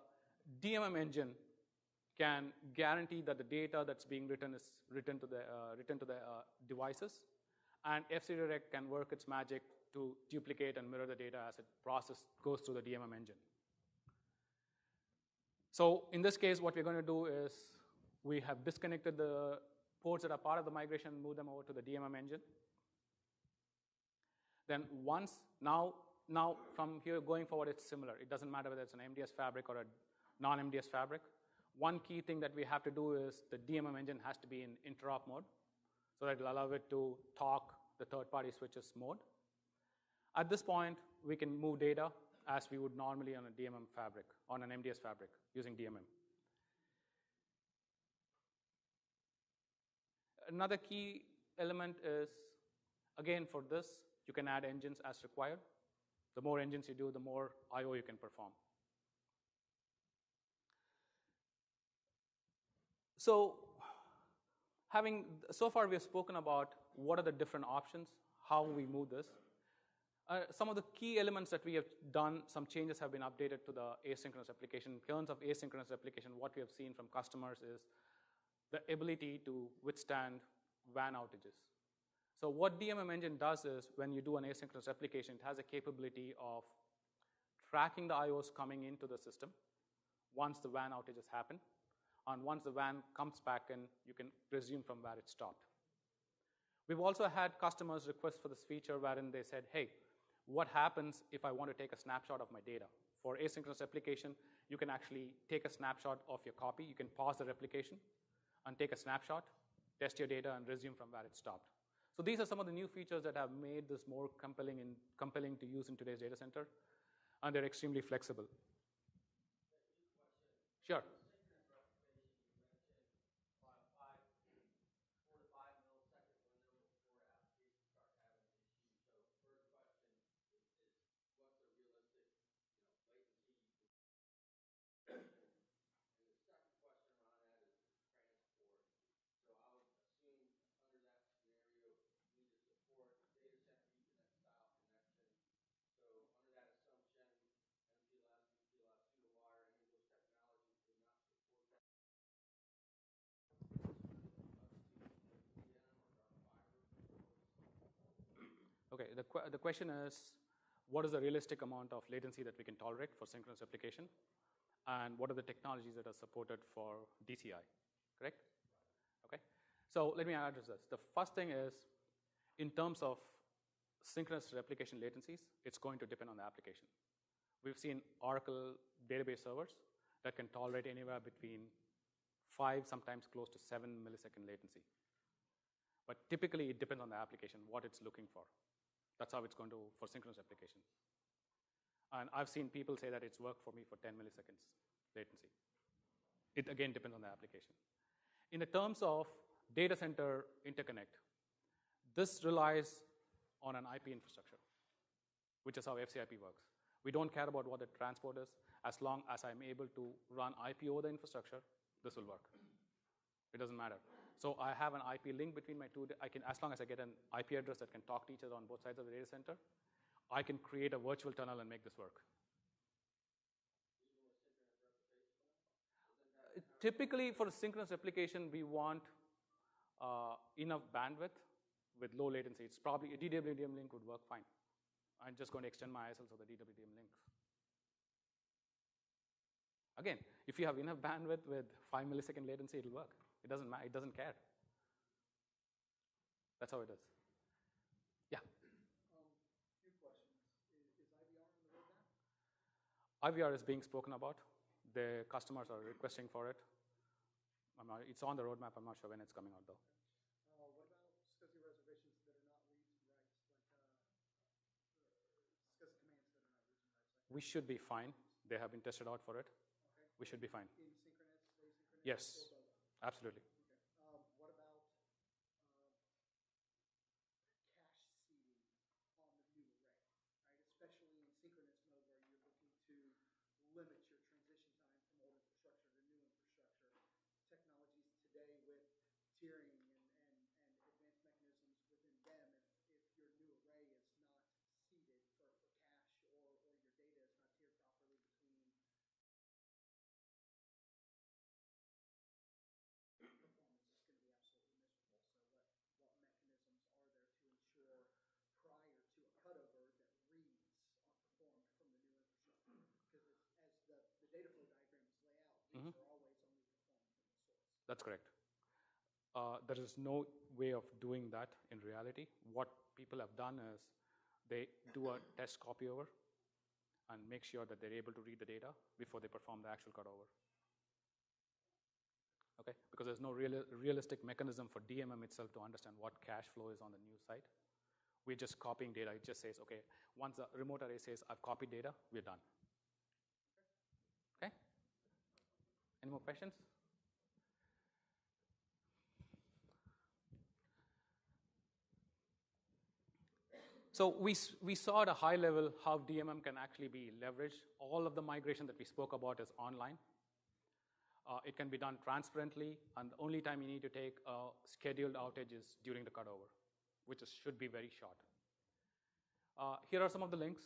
DMM engine can guarantee that the data that's being written is written to the devices, and fcdirect can work its magic to duplicate and mirror the data as it goes through the DMM engine. So in this case, what we're going to do is we have disconnected the ports that are part of the migration and move them over to the DMM engine. Then now from here going forward, it's similar. It doesn't matter whether it's an MDS fabric or a non-MDS fabric. One key thing that we have to do is the DMM engine has to be in interop mode, so that it'll allow it to talk the third-party switches mode. At this point, we can move data as we would normally on a DMM fabric, on an MDS fabric, using DMM. Another key element is, again, for this, you can add engines as required. The more engines you do, the more I/O you can perform. So far we have spoken about what are the different options, how we move this. Some of the key elements that we have done, some changes have been updated to the asynchronous replication. In terms of asynchronous replication, what we have seen from customers is the ability to withstand WAN outages. So what DMM engine does is when you do an asynchronous replication, it has a capability of tracking the IOs coming into the system once the WAN outages happen. And once the WAN comes back in, you can resume from where it stopped. We've also had customers request for this feature wherein they said, hey, what happens if I want to take a snapshot of my data? For asynchronous replication, you can actually take a snapshot of your copy. You can pause the replication and take a snapshot, test your data, and resume from where it stopped. So these are some of the new features that have made this more compelling to use in today's data center, and they're extremely flexible. Sure. the question is, what is the realistic amount of latency that we can tolerate for synchronous replication? And what are the technologies that are supported for DCI, correct? Okay, so let me address this. The first thing is, in terms of synchronous replication latencies, it's going to depend on the application. We've seen Oracle database servers that can tolerate anywhere between 5, sometimes close to 7 millisecond latency. But typically, it depends on the application, what it's looking for. That's how it's going to, for synchronous replication. And I've seen people say that it's worked for me for 10 milliseconds latency. It, again, depends on the application. In the terms of data center interconnect, this relies on an IP infrastructure, which is how FCIP works. We don't care about what the transport is. As long as I'm able to run IP over the infrastructure, this will work. It doesn't matter. So I have an IP link between my two. As long as I get an IP address that can talk to each other on both sides of the data center, I can create a virtual tunnel and make this work. Typically, for a synchronous replication, we want enough bandwidth with low latency. It's probably a DWDM link would work fine. I'm just going to extend my ISLs of the DWDM links. Again, if you have enough bandwidth with 5 millisecond latency, it'll work. It doesn't matter. It doesn't care. That's how it is. Yeah. Few questions. Is IVR on the roadmap? IVR is being spoken about. The customers are requesting for it. It's on the roadmap. I'm not sure when it's coming out, though. What about SCSI reservations that are not reads and writes, like SCSI commands that are not reads and writes? Like we should be fine. They have been tested out for it. Okay. We should be fine. In synchronous, asynchronous? Yes, absolutely. Okay. What about cache seeding on the new array, right? Especially in synchronous mode where you're looking to limit your transition time from old infrastructure to new infrastructure. Technologies today with tiering and advanced mechanisms within them, if your new array is not seeded for cache or your data is not tiered properly between performance, is going to be absolutely miserable. So what mechanisms are there to ensure prior to a cutover that reads are performed from the new infrastructure? Because as the data flow diagrams lay out, reads are always only performed from the source. That's correct. There is no way of doing that in reality. What people have done is they do a test copy over and make sure that they're able to read the data before they perform the actual cutover. Okay? Because there's no realistic mechanism for DMM itself to understand what cache flow is on the new site. We're just copying data. It just says, okay, once the remote array says, I've copied data, we're done. Okay? Any more questions? So we saw at a high level how DMM can actually be leveraged. All of the migration that we spoke about is online. It can be done transparently, and the only time you need to take a scheduled outage is during the cutover, which should be very short. Here are some of the links.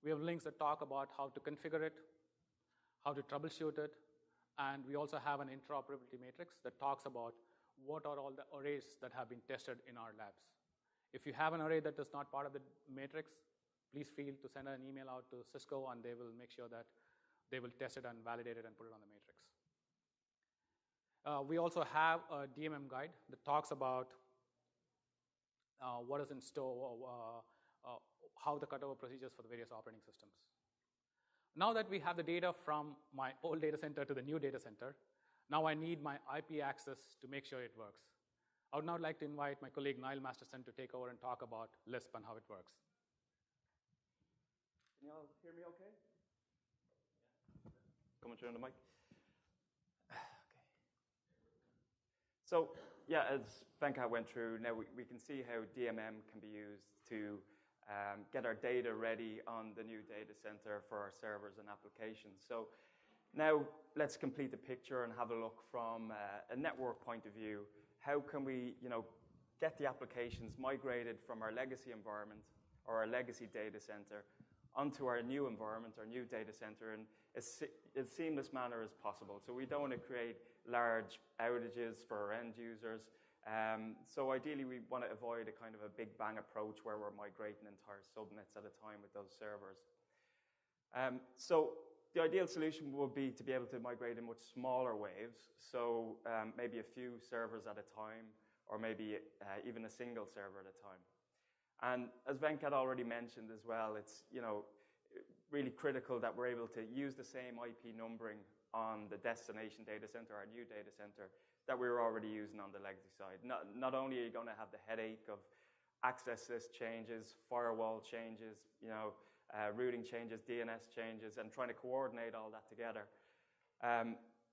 We have links that talk about how to configure it, how to troubleshoot it, and we also have an interoperability matrix that talks about what are all the arrays that have been tested in our labs. If you have an array that is not part of the matrix, please feel to send an email out to Cisco, and they will make sure that they will test it and validate it and put it on the matrix. We also have a DMM guide that talks about what is in store, how the cutover procedures for the various operating systems. Now that we have the data from my old data center to the new data center, now I need my IP access to make sure it works. I would now like to invite my colleague Niall Masterson to take over and talk about Lisp and how it works. Can you all hear me okay? Coming through on the mic? Okay. So, yeah, as Venkat went through, now we can see how DMM can be used to get our data ready on the new data center for our servers and applications. So now let's complete the picture and have a look from a network point of view. How can we, get the applications migrated from our legacy environment or our legacy data center onto our new environment, our new data center, in as seamless manner as possible. So we don't want to create large outages for our end users. So ideally, we want to avoid a kind of a big bang approach where we're migrating entire subnets at a time with those servers. So the ideal solution would be to be able to migrate in much smaller waves, so maybe a few servers at a time, or maybe even a single server at a time. And as Venkat already mentioned as well, it's really critical that we're able to use the same IP numbering on the destination data center, our new data center, that we were already using on the legacy side. Not only are you going to have the headache of access list changes, firewall changes, routing changes, DNS changes, and trying to coordinate all that together.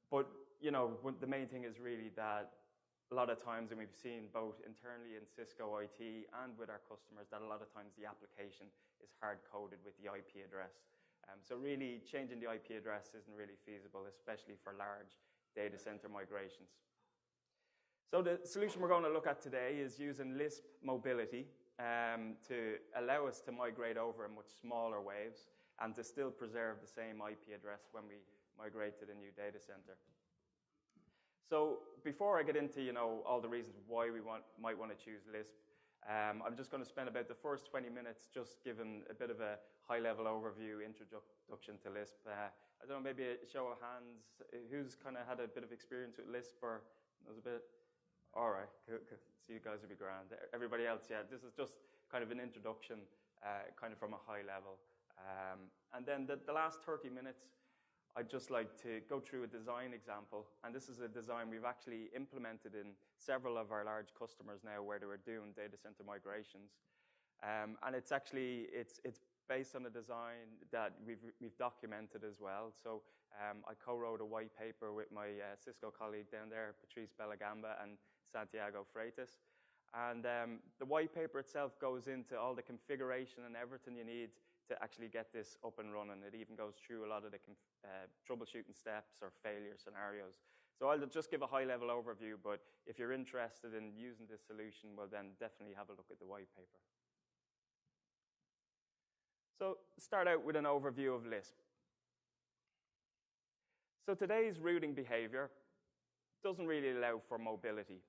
But the main thing is really that a lot of times, and we've seen both internally in Cisco IT and with our customers, that a lot of times the application is hard-coded with the IP address. So really changing the IP address isn't really feasible, especially for large data center migrations. So the solution we're going to look at today is using Lisp mobility to allow us to migrate over in much smaller waves and to still preserve the same IP address when we migrate to the new data center. So before I get into all the reasons why we might want to choose Lisp, I'm just going to spend about the first 20 minutes just giving a bit of a high-level overview, introduction to Lisp. I don't know, maybe a show of hands, who's kind of had a bit of experience with Lisp or knows a bit? All right, cool. So you guys will be grand. Everybody else, yeah, this is just kind of an introduction, kind of from a high level. And then the last 30 minutes, I'd just like to go through a design example. And this is a design we've actually implemented in several of our large customers now where they were doing data center migrations. And it's based on a design that we've documented as well. So I co-wrote a white paper with my Cisco colleague down there, Patrice Bellagamba and Santiago Freitas. And the white paper itself goes into all the configuration and everything you need to actually get this up and running. It even goes through a lot of the troubleshooting steps or failure scenarios. So I'll just give a high-level overview, but if you're interested in using this solution, well, then definitely have a look at the white paper. So start out with an overview of Lisp. So today's routing behavior doesn't really allow for mobility.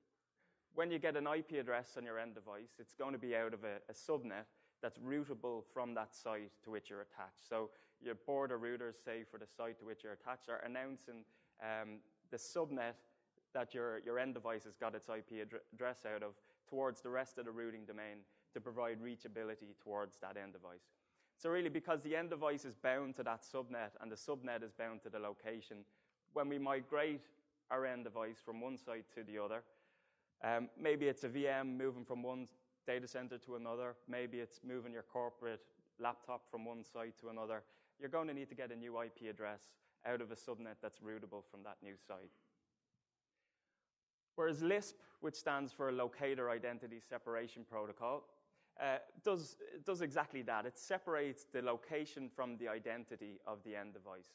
When you get an IP address on your end device, it's going to be out of a subnet that's routable from that site to which you're attached. So your border routers, say, for the site to which you're attached, are announcing the subnet that your end device has got its IP address out of towards the rest of the routing domain to provide reachability towards that end device. So really, because the end device is bound to that subnet and the subnet is bound to the location, when we migrate our end device from one site to the other, maybe it's a VM moving from one data center to another, maybe it's moving your corporate laptop from one site to another, you're going to need to get a new IP address out of a subnet that's routable from that new site. Whereas Lisp, which stands for Locator Identity Separation Protocol, does exactly that. It separates the location from the identity of the end device.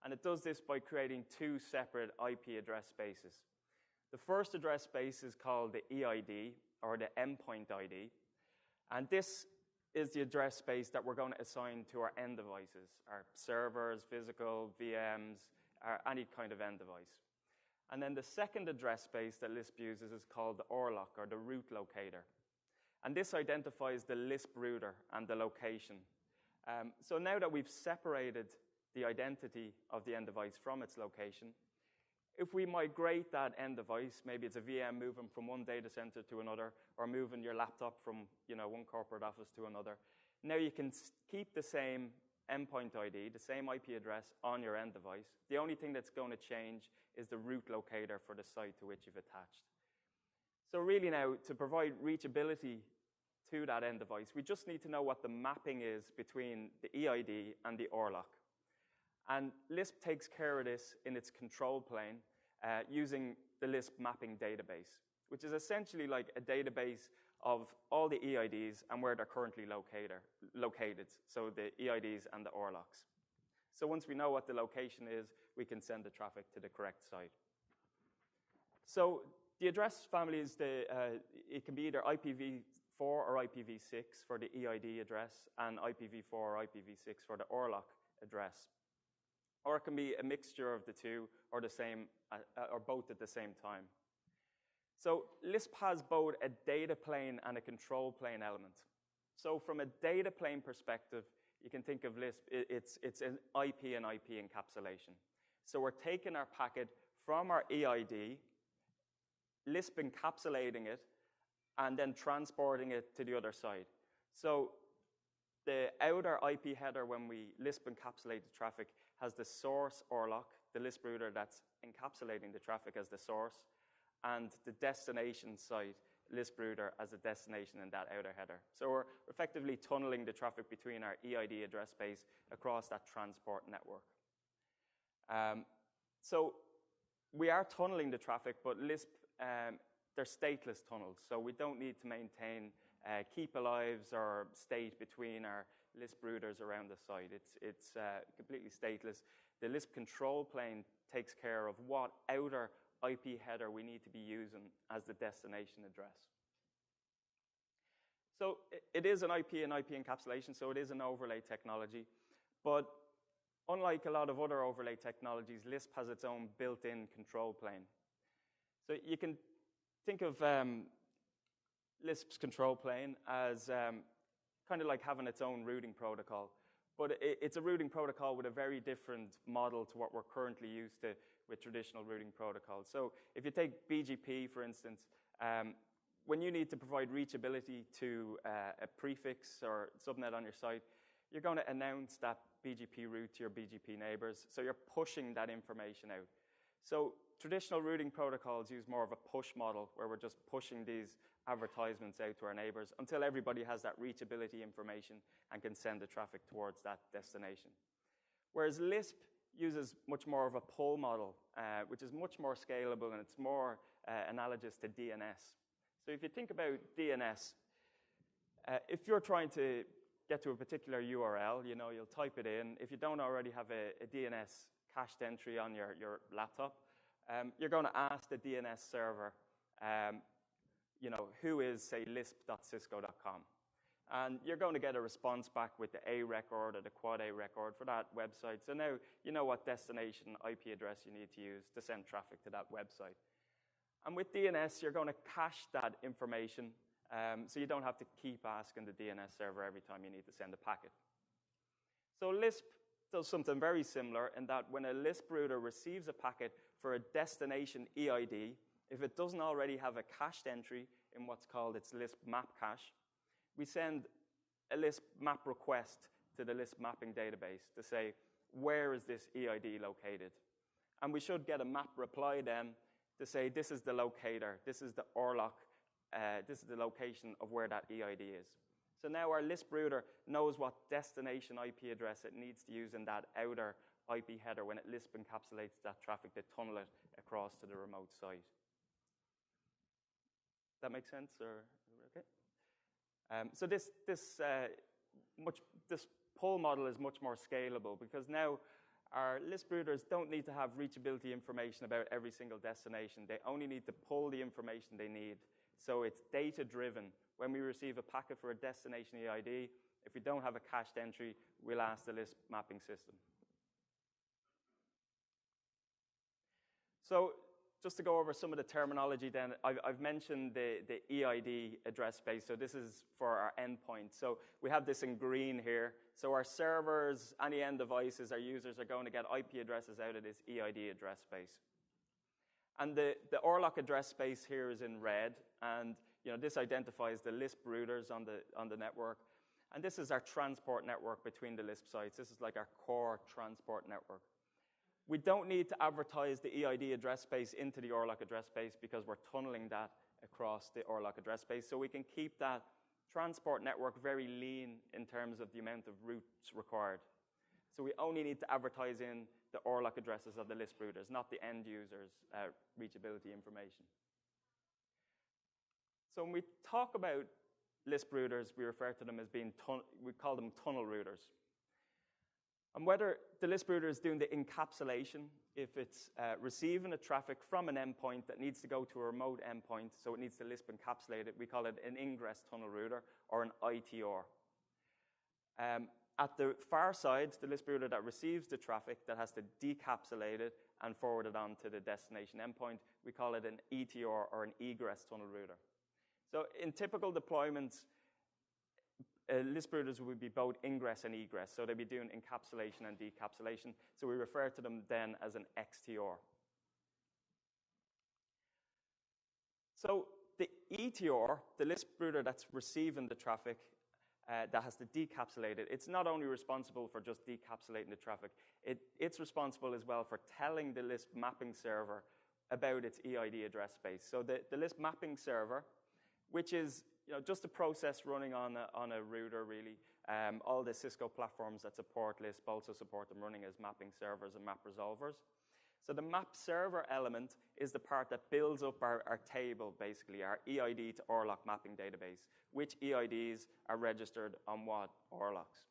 And it does this by creating two separate IP address spaces. The first address space is called the EID, or the endpoint ID. And this is the address space that we're going to assign to our end devices, our servers, physical, VMs, or any kind of end device. And then the second address space that Lisp uses is called the ORLOC, or the root locator. And this identifies the Lisp router and the location. So now that we've separated the identity of the end device from its location, if we migrate that end device, maybe it's a VM moving from one data center to another, or moving your laptop from one corporate office to another, now you can keep the same endpoint ID, the same IP address on your end device. The only thing that's going to change is the root locator for the site to which you've attached. So really now, to provide reachability to that end device, we just need to know what the mapping is between the EID and the ORLOC. And Lisp takes care of this in its control plane using the Lisp mapping database, which is essentially like a database of all the EIDs and where they're currently located, so the EIDs and the ORLOCs. So once we know what the location is, we can send the traffic to the correct site. So the address family is it can be either IPv4 or IPv6 for the EID address, and IPv4 or IPv6 for the ORLOC address. Or it can be a mixture of the two, or the same, or both at the same time. So Lisp has both a data plane and a control plane element. So from a data plane perspective, you can think of Lisp, it's an IP and IP encapsulation. So we're taking our packet from our EID, Lisp encapsulating it, and then transporting it to the other side. So the outer IP header, when we Lisp encapsulate the traffic, has the source ORLOC, the Lisp router that's encapsulating the traffic as the source, and the destination site, Lisp router, as a destination in that outer header. So we're effectively tunneling the traffic between our EID address space across that transport network. So we are tunneling the traffic, but Lisp, they're stateless tunnels, so we don't need to maintain keep alives or state between our Lisp routers around the site. It's completely stateless. The Lisp control plane takes care of what outer IP header we need to be using as the destination address. So it is an IP and IP encapsulation, so it is an overlay technology. But unlike a lot of other overlay technologies, Lisp has its own built-in control plane. So you can think of Lisp's control plane as kind of like having its own routing protocol. But it's a routing protocol with a very different model to what we're currently used to with traditional routing protocols. So if you take BGP, for instance, when you need to provide reachability to a prefix or subnet on your site, you're going to announce that BGP route to your BGP neighbors. So you're pushing that information out. So traditional routing protocols use more of a push model where we're just pushing these advertisements out to our neighbors until everybody has that reachability information and can send the traffic towards that destination. Whereas Lisp uses much more of a pull model, which is much more scalable, and it's more analogous to DNS. So if you think about DNS, if you're trying to get to a particular URL, you'll type it in. If you don't already have a DNS cached entry on your laptop, you're going to ask the DNS server, who is, say, lisp.cisco.com. And you're going to get a response back with the A record or the quad A record for that website. So now you know what destination IP address you need to use to send traffic to that website. And with DNS, you're going to cache that information so you don't have to keep asking the DNS server every time you need to send a packet. So Lisp does something very similar in that when a Lisp router receives a packet for a destination EID, if it doesn't already have a cached entry in what's called its Lisp map cache, we send a Lisp map request to the Lisp mapping database to say, where is this EID located? And we should get a map reply then to say, this is the locator, this is the ORLOC, this is the location of where that EID is. So now our Lisp router knows what destination IP address it needs to use in that outer IP header when it Lisp encapsulates that traffic to tunnel it across to the remote site. That make sense, or okay? So this pull model is much more scalable because now our Lisp routers don't need to have reachability information about every single destination. They only need to pull the information they need. So it's data-driven. When we receive a packet for a destination EID, if we don't have a cached entry, we'll ask the Lisp mapping system. So just to go over some of the terminology then, I've mentioned the EID address space. So this is for our endpoint. So we have this in green here. So our servers, any end devices, our users are going to get IP addresses out of this EID address space. And the ORLOC address space here is in red. And this identifies the Lisp routers on the network. And this is our transport network between the Lisp sites. This is like our core transport network. We don't need to advertise the EID address space into the ORLOC address space because we're tunneling that across the ORLOC address space. So we can keep that transport network very lean in terms of the amount of routes required. So we only need to advertise in the ORLOC addresses of the Lisp routers, not the end user's reachability information. So when we talk about Lisp routers, we refer to them as we call them tunnel routers. And whether the Lisp router is doing the encapsulation, if it's receiving a traffic from an endpoint that needs to go to a remote endpoint, so it needs to Lisp encapsulate it, we call it an ingress tunnel router or an ITR. At the far side, the Lisp router that receives the traffic that has to decapsulate it and forwarded on to the destination endpoint. We call it an ETR, or an egress tunnel router. So in typical deployments, Lisp routers would be both ingress and egress. So they'd be doing encapsulation and decapsulation. So we refer to them then as an XTR. So the ETR, the Lisp router that's receiving the traffic, that has to decapsulate it, it's not only responsible for just decapsulating the traffic, it's responsible as well for telling the Lisp mapping server about its EID address space. So the Lisp mapping server, which is just a process running on a router, really. All the Cisco platforms that support Lisp also support them running as mapping servers and map resolvers. So the map server element is the part that builds up our table, basically, our EID to ORLOC mapping database, which EIDs are registered on what ORLOCs.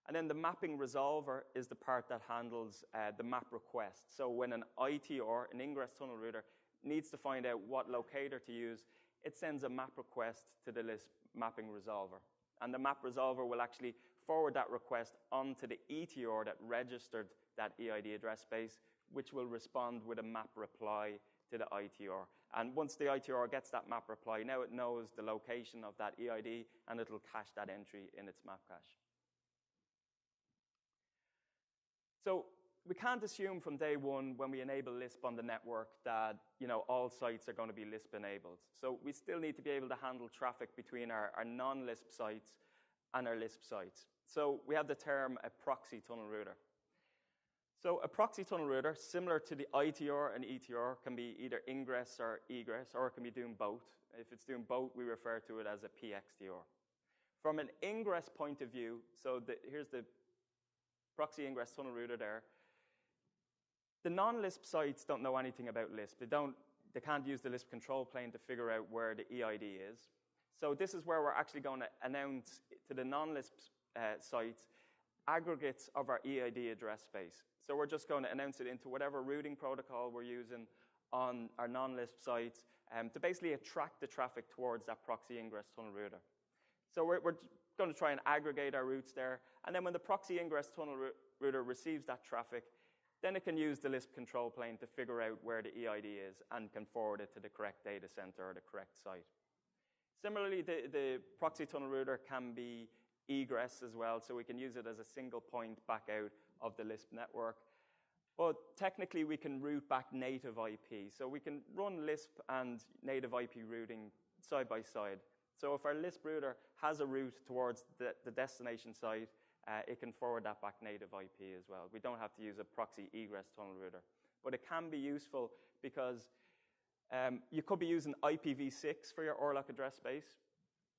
And then the mapping resolver is the part that handles the map request. So when an ITR, an ingress tunnel router, needs to find out what locator to use, it sends a map request to the Lisp mapping resolver. And the map resolver will actually forward that request onto the ETR that registered that EID address space, which will respond with a map reply to the ITR. And once the ITR gets that map reply, now it knows the location of that EID, and it'll cache that entry in its map cache. So we can't assume from day one when we enable Lisp on the network that all sites are going to be Lisp enabled. So we still need to be able to handle traffic between our non-Lisp sites and our Lisp sites. So we have the term a proxy tunnel router. So a proxy tunnel router, similar to the ITR and ETR, can be either ingress or egress, or it can be doing both. If it's doing both, we refer to it as a PXTR. From an ingress point of view, so here's the proxy ingress tunnel router there. The non-Lisp sites don't know anything about Lisp. They can't use the Lisp control plane to figure out where the EID is. So this is where we're actually going to announce to the non-Lisp sites aggregates of our EID address space. So we're just going to announce it into whatever routing protocol we're using on our non-Lisp sites to basically attract the traffic towards that proxy ingress tunnel router. So we're going to try and aggregate our routes there. And then when the proxy ingress tunnel router receives that traffic, then it can use the Lisp control plane to figure out where the EID is and can forward it to the correct data center or the correct site. Similarly, the proxy tunnel router can be egress as well, so we can use it as a single point back out of the Lisp network. But technically, we can route back native IP. So we can run Lisp and native IP routing side by side. So if our Lisp router has a route towards the destination site, it can forward that back native IP as well. We don't have to use a proxy egress tunnel router. But it can be useful because you could be using IPv6 for your ORLOC address space,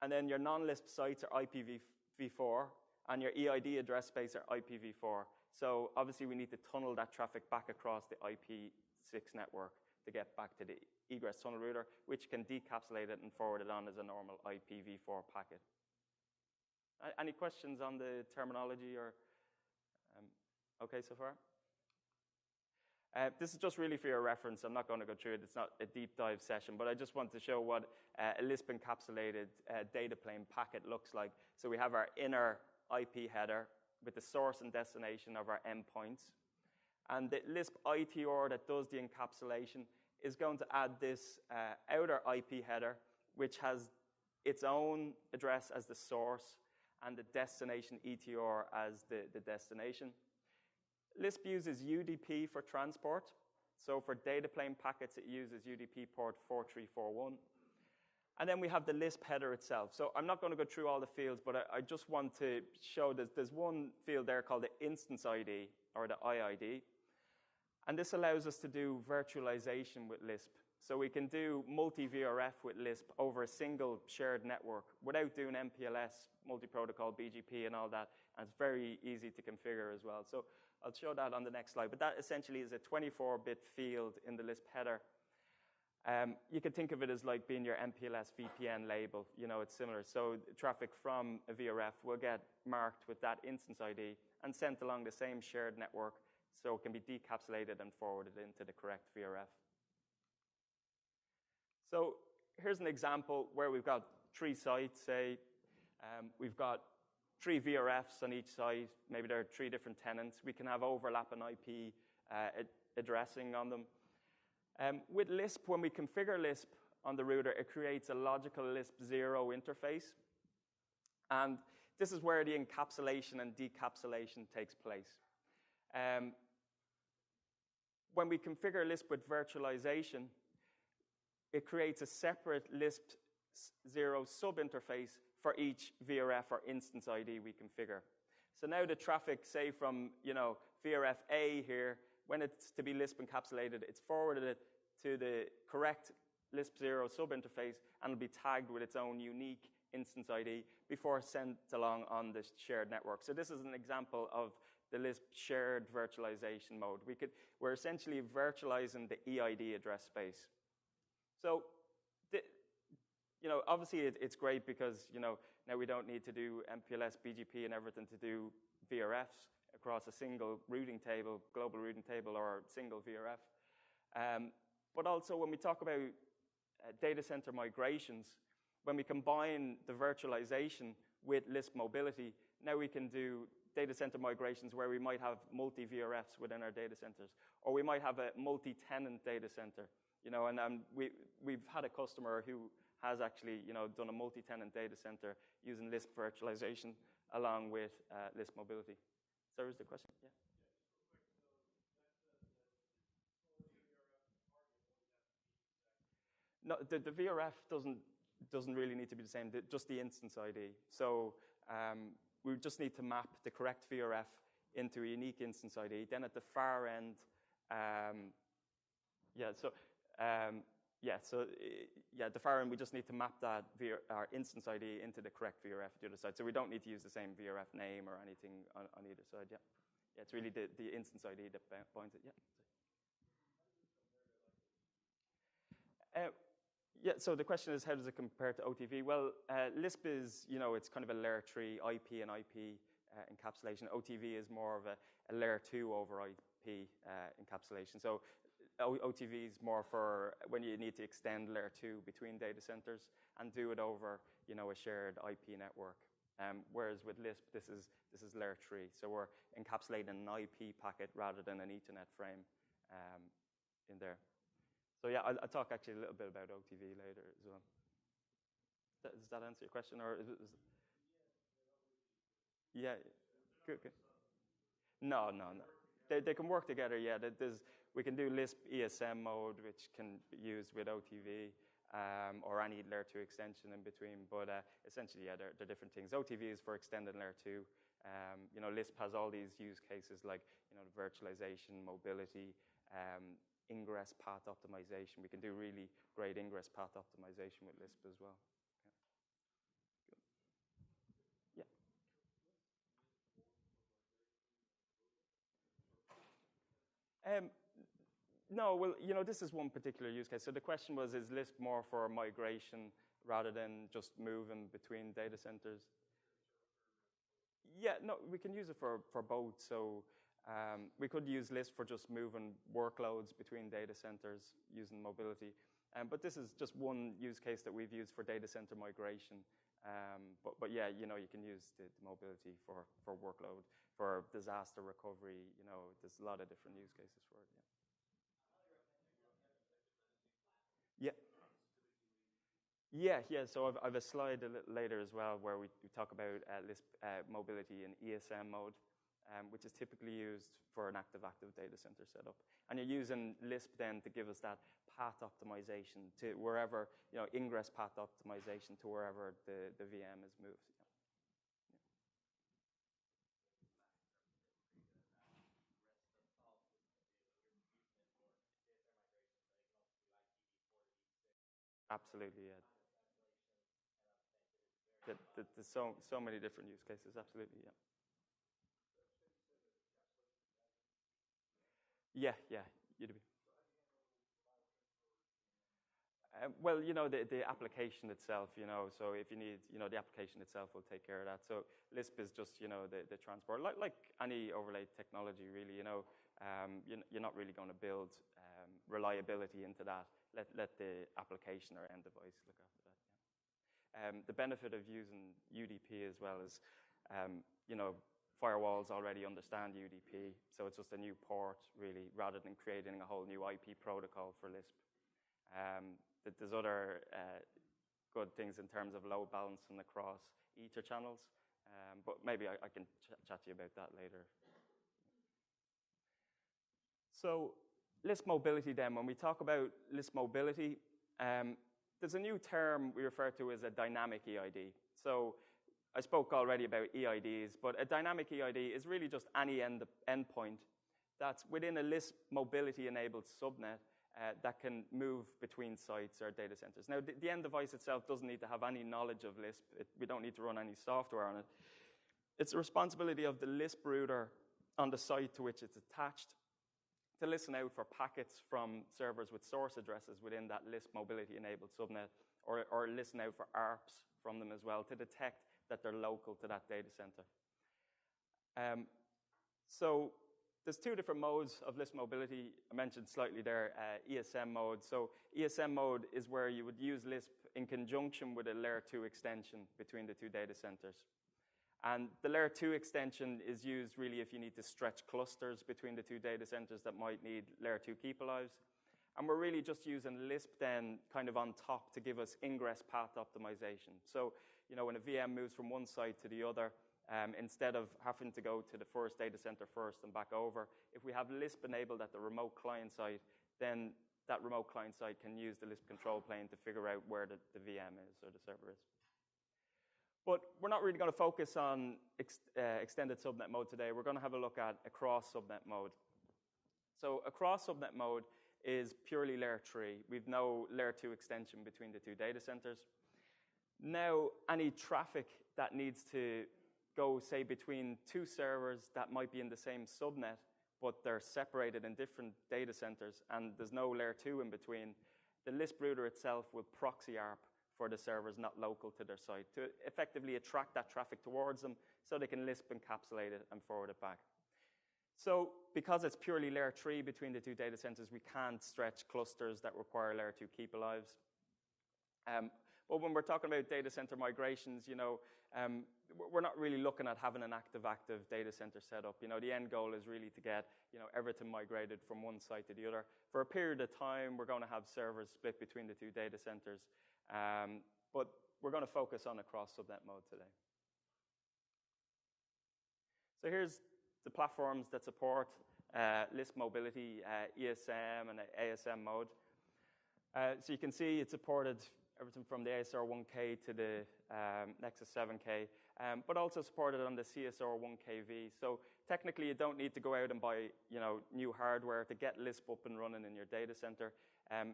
and then your non-Lisp sites are IPv4, and your EID address space are IPv4. So obviously, we need to tunnel that traffic back across the IP6 network to get back to the egress tunnel router, which can decapsulate it and forward it on as a normal IPv4 packet. Any questions on the terminology or okay so far? This is just really for your reference. I'm not going to go through it. It's not a deep dive session, but I just want to show what a Lisp encapsulated data plane packet looks like. So we have our inner IP header with the source and destination of our endpoints. And the Lisp ITR that does the encapsulation is going to add this outer IP header, which has its own address as the source and the destination ETR as the destination. Lisp uses UDP for transport. So for data plane packets, it uses UDP port 4341. And then we have the Lisp header itself. So I'm not going to go through all the fields, but I just want to show that there's one field there called the instance ID, or the IID. And this allows us to do virtualization with Lisp. So we can do multi-VRF with Lisp over a single shared network without doing MPLS, multi-protocol, BGP, and all that. And it's very easy to configure as well. So I'll show that on the next slide. But that essentially is a 24-bit field in the Lisp header. You can think of it as like being your MPLS VPN label. It's similar. So traffic from a VRF will get marked with that instance ID and sent along the same shared network, so it can be decapsulated and forwarded into the correct VRF. So here's an example where we've got 3 sites, say. We've got 3 VRFs on each site. Maybe there are 3 different tenants. We can have overlapping IP addressing on them. With Lisp, when we configure Lisp on the router, it creates a logical Lisp 0 interface. And this is where the encapsulation and decapsulation takes place. When we configure Lisp with virtualization, it creates a separate Lisp 0 subinterface for each VRF or instance ID we configure. So now the traffic, say from VRF A here, when it's to be Lisp encapsulated, it's forwarded to the correct Lisp 0 subinterface and it'll be tagged with its own unique instance ID before sent along on this shared network. So this is an example of the Lisp shared virtualization mode. We're essentially virtualizing the EID address space. So, obviously it's great because, now we don't need to do MPLS, BGP, and everything to do VRFs across a single routing table, global routing table, or single VRF. But also when we talk about data center migrations, when we combine the virtualization with Lisp mobility, now we can do data center migrations where we might have multi-VRFs within our data centers, or we might have a multi-tenant data center. And we've had a customer who has actually, done a multi-tenant data center using Lisp virtualization along with Lisp mobility. So is the question? Yeah. No, the VRF doesn't really need to be the same, just the instance ID. So we just need to map the correct VRF into a unique instance ID. Then at the far end, at the far end, we just need to map that our instance ID into the correct VRF at the other side. So we don't need to use the same VRF name or anything on either side. Yeah, it's really the instance ID that binds it. Yeah. So the question is, how does it compare to OTV? Well, Lisp is, it's kind of a layer 3 IP and IP encapsulation. OTV is more of a layer 2 over IP encapsulation. So OTV is more for when you need to extend layer 2 between data centers and do it over, a shared IP network. Whereas with Lisp, this is layer 3. So we're encapsulating an IP packet rather than an Ethernet frame in there. So yeah, I'll talk actually a little bit about OTV later as well. Does that answer your question, or is it? Yeah, good. No. They can work together. Yeah, we can do Lisp ESM mode, which can be used with OTV or any layer 2 extension in between. But essentially, yeah, they're different things. OTV is for extended layer 2. Lisp has all these use cases like virtualization, mobility. Ingress path optimization. We can do really great ingress path optimization with Lisp as well. Yeah. No, well, this is one particular use case. So the question was, is Lisp more for migration rather than just moving between data centers? Yeah, no, we can use it for both. So we could use Lisp for just moving workloads between data centers using mobility. But this is just one use case that we've used for data center migration. But yeah, you can use the mobility for workload, for disaster recovery. There's a lot of different use cases for it. Yeah. So I've a slide a little later as well where we talk about Lisp mobility in ESM mode. Which is typically used for an active-active data center setup. And you're using Lisp then to give us that path optimization to wherever, ingress path optimization to wherever the VM is moved. Absolutely, yeah. There's so many different use cases, absolutely, yeah. Yeah, you'd be. Well, the application itself, so if you need, the application itself will take care of that. So Lisp is just, the transport. Like any overlay technology, really, you're not really going to build reliability into that. Let the application or end device look after that. Yeah. The benefit of using UDP as well is, firewalls already understand UDP, so it's just a new port, really, rather than creating a whole new IP protocol for Lisp. There's other good things in terms of load balancing across ether channels, but maybe I can chat to you about that later. So Lisp mobility then, when we talk about Lisp mobility, there's a new term we refer to as a dynamic EID. So I spoke already about EIDs, but a dynamic EID is really just any endpoint that's within a Lisp mobility-enabled subnet that can move between sites or data centers. Now, the end device itself doesn't need to have any knowledge of Lisp. We don't need to run any software on it. It's the responsibility of the Lisp router on the site to which it's attached to listen out for packets from servers with source addresses within that Lisp mobility-enabled subnet, or listen out for ARPs from them as well to detect that they're local to that data center. So there's two different modes of Lisp mobility. I mentioned slightly there, ESM mode. So ESM mode is where you would use Lisp in conjunction with a layer 2 extension between the two data centers. And the layer 2 extension is used really if you need to stretch clusters between the two data centers that might need layer 2 keep alives. And we're really just using Lisp then kind of on top to give us ingress path optimization. So, you know, when a VM moves from one site to the other, instead of having to go to the first data center first and back over, if we have Lisp enabled at the remote client site, then that remote client site can use the Lisp control plane to figure out where the VM is or the server is. But we're not really going to focus on extended subnet mode today. We're going to have a look at across subnet mode. So across subnet mode is purely layer 3. We've no layer 2 extension between the two data centers. Now, any traffic that needs to go, say, between two servers that might be in the same subnet, but they're separated in different data centers, and there's no layer 2 in between, the Lisp router itself will proxy ARP for the servers not local to their site to effectively attract that traffic towards them so they can Lisp encapsulate it and forward it back. So because it's purely layer 3 between the two data centers, we can't stretch clusters that require layer 2 keep alives. But when we're talking about data center migrations, you know, we're not really looking at having an active data center set up. You know, the end goal is really to get, you know, everything migrated from one site to the other. For a period of time, we're going to have servers split between the two data centers. But we're going to focus on across subnet mode today. So here's the platforms that support Lisp mobility, ESM and ASM mode. So you can see it supported everything from the ASR 1K to the Nexus 7K, but also supported on the CSR 1KV. So technically, you don't need to go out and buy, you know, new hardware to get Lisp up and running in your data center.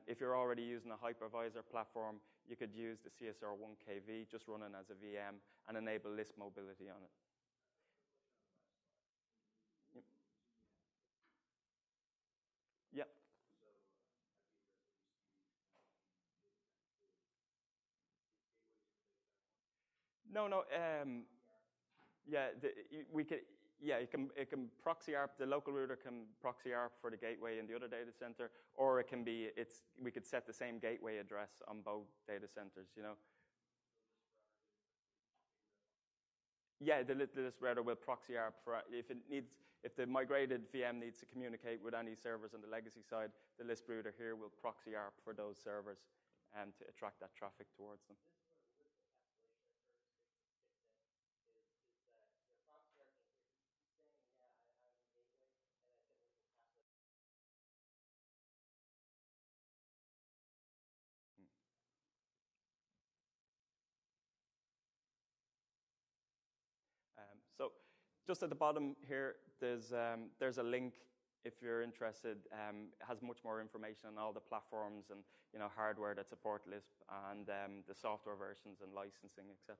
If you're already using a hypervisor platform, you could use the CSR 1KV just running as a VM and enable Lisp mobility on it. Yep. No. Yeah, it can proxy ARP. The local router can proxy ARP for the gateway in the other data center, or it can be we could set the same gateway address on both data centers. You know. Yeah, the Lisp router will proxy ARP for if the migrated VM needs to communicate with any servers on the legacy side, the Lisp router here will proxy ARP for those servers to attract that traffic towards them. So just at the bottom here, there's a link if you're interested. It has much more information on all the platforms and, you know, hardware that support Lisp and the software versions and licensing, etc.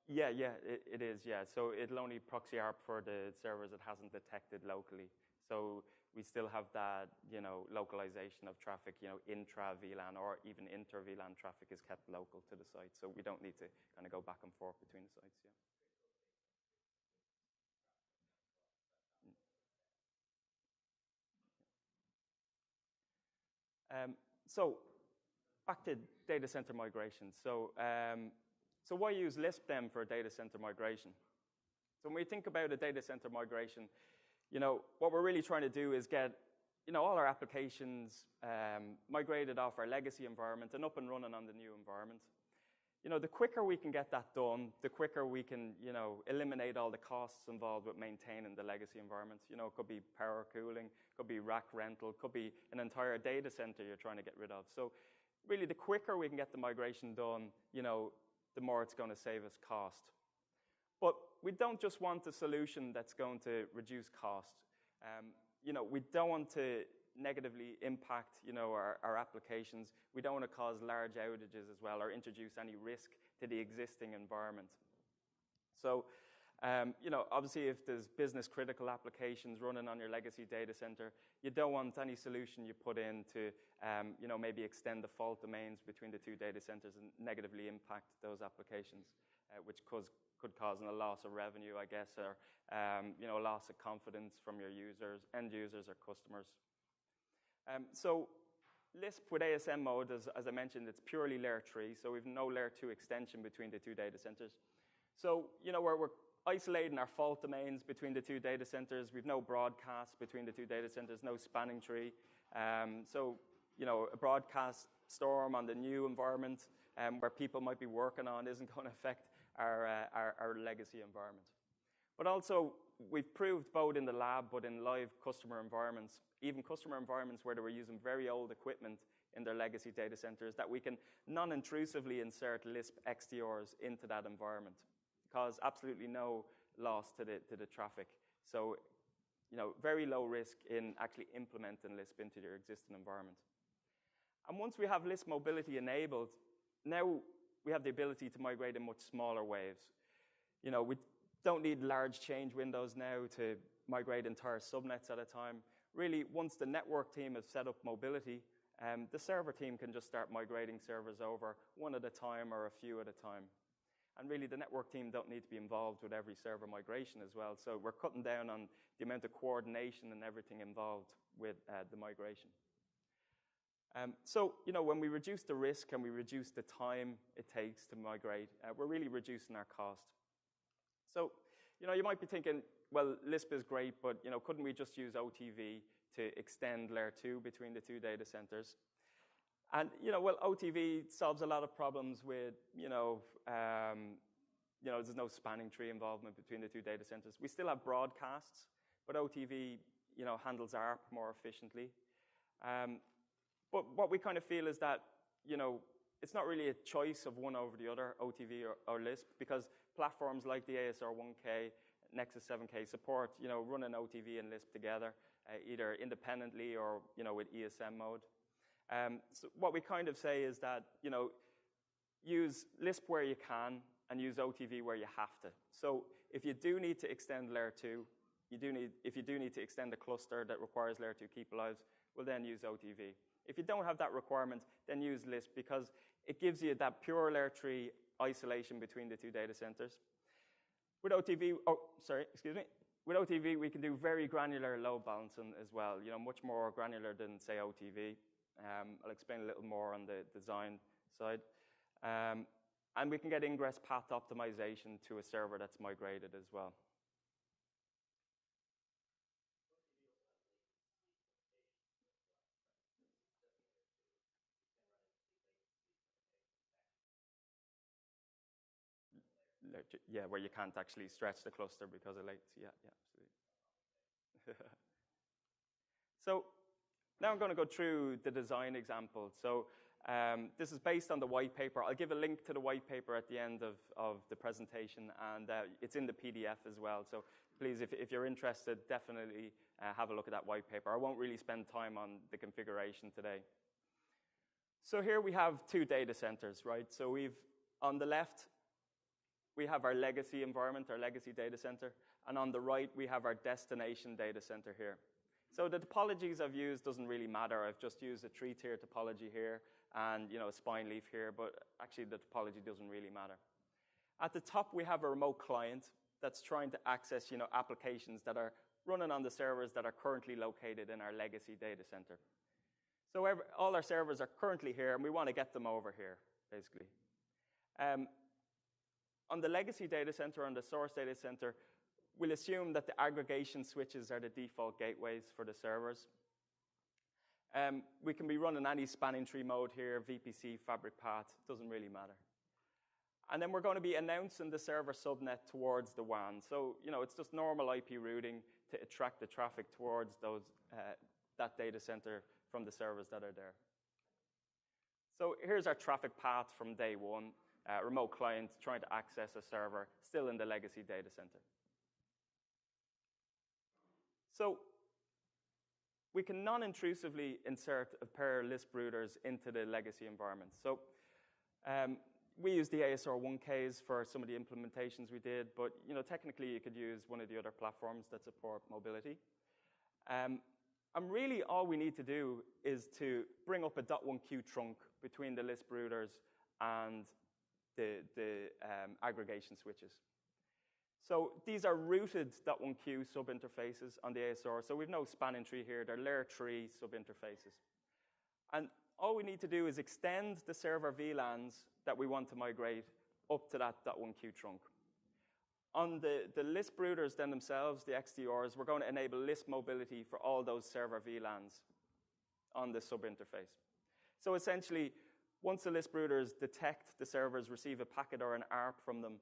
Yeah. Yeah, it is, yeah. So it'll only proxy ARP for the servers it hasn't detected locally. So we still have that, you know, localization of traffic, you know, intra-VLAN or even inter-VLAN traffic is kept local to the site. So we don't need to kind of go back and forth between the sites, yeah. So back to data center migration. So why use Lisp then for data center migration? So when we think about a data center migration, what we're really trying to do is get all our applications migrated off our legacy environment and up and running on the new environment. The quicker we can get that done, the quicker we can, eliminate all the costs involved with maintaining the legacy environment. It could be power cooling, could be rack rental, could be an entire data center you're trying to get rid of. So really, the quicker we can get the migration done, the more it's going to save us cost. But we don't just want a solution that's going to reduce cost. We don't want to negatively impact, our applications. We don't want to cause large outages as well or introduce any risk to the existing environment. So, obviously, if there's business-critical applications running on your legacy data center, you don't want any solution you put in to, maybe extend the fault domains between the two data centers and negatively impact those applications, which could cause a loss of revenue, I guess, or a loss of confidence from your users, end users, or customers. So Lisp with ASM mode, as I mentioned, it's purely layer 3, so we've no layer 2 extension between the two data centers. So, we're isolating our fault domains between the two data centers. We've no broadcast between the two data centers, no spanning tree. So, a broadcast storm on the new environment where people might be working on isn't going to affect our legacy environment. But also, we've proved both in the lab but in live customer environments, even customer environments where they were using very old equipment in their legacy data centers, that we can non-intrusively insert Lisp XDRs into that environment, cause absolutely no loss to the traffic. So, very low risk in actually implementing Lisp into your existing environment. And once we have Lisp mobility enabled, now we have the ability to migrate in much smaller waves. We don't need large change windows now to migrate entire subnets at a time. Really, once the network team has set up mobility, the server team can just start migrating servers over one at a time or a few at a time. And really, the network team don't need to be involved with every server migration as well. So we're cutting down on the amount of coordination and everything involved with the migration. So, when we reduce the risk and we reduce the time it takes to migrate, we're really reducing our cost. So, you might be thinking, well, Lisp is great, but, couldn't we just use OTV to extend layer 2 between the two data centers? And, well, OTV solves a lot of problems with, there's no spanning tree involvement between the two data centers. We still have broadcasts, but OTV, handles ARP more efficiently. But what we kind of feel is that, it's not really a choice of one over the other, OTV or Lisp, because platforms like the ASR1K, Nexus 7K support, running OTV and Lisp together, either independently or, with ESM mode. So what we kind of say is that, use Lisp where you can and use OTV where you have to. So if you do need to extend layer 2, if you do need to extend a cluster that requires layer 2 keep alives, well, then use OTV. If you don't have that requirement, then use Lisp, because it gives you that pure layer 3 isolation between the two data centers. With OTV, with OTV, we can do very granular load balancing as well, much more granular than, say, OTV. I'll explain a little more on the design side. And we can get ingress path optimization to a server that's migrated as well. Yeah, where you can't actually stretch the cluster because of latency. Yeah, absolutely. So now I'm going to go through the design example. So this is based on the white paper. I'll give a link to the white paper at the end of the presentation, and it's in the PDF as well. So please, if you're interested, definitely have a look at that white paper. I won't really spend time on the configuration today. So here we have two data centers, right? So on the left, we have our legacy environment, our legacy data center, and on the right, we have our destination data center here. So the topologies I've used doesn't really matter. I've just used a 3-tier topology here and, a spine leaf here, but actually the topology doesn't really matter. At the top, we have a remote client that's trying to access, applications that are running on the servers that are currently located in our legacy data center. So all our servers are currently here, and we want to get them over here, basically. On the legacy data center, on the source data center, we'll assume that the aggregation switches are the default gateways for the servers. We can be running any spanning tree mode here, VPC, fabric path, doesn't really matter. And then we're going to be announcing the server subnet towards the WAN. So, it's just normal IP routing to attract the traffic towards that data center from the servers that are there. So here's our traffic path from day one. Remote client trying to access a server, still in the legacy data center. So we can non-intrusively insert a pair of Lisp routers into the legacy environment. So we use the ASR 1Ks for some of the implementations we did, but technically you could use one of the other platforms that support mobility. And really all we need to do is to bring up a .1Q trunk between the Lisp routers and the aggregation switches. So these are routed .1Q subinterfaces on the ASR. So we've no spanning tree here. They're layer 3 subinterfaces. And all we need to do is extend the server VLANs that we want to migrate up to that .1Q trunk. On the Lisp routers then themselves, the XDRs, we're going to enable Lisp mobility for all those server VLANs on the subinterface. So essentially, once the Lisp routers detect the servers, receive a packet or an ARP from them,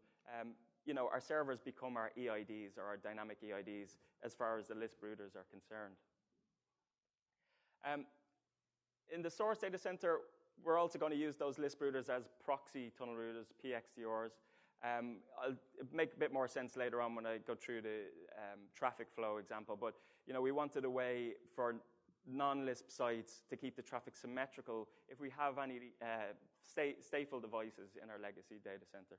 our servers become our EIDs or our dynamic EIDs as far as the Lisp routers are concerned. In the source data center, we're also going to use those Lisp routers as proxy tunnel routers, PXDRs. I'll make a bit more sense later on when I go through the traffic flow example, but we wanted a way for non-Lisp sites to keep the traffic symmetrical if we have any stateful devices in our legacy data center.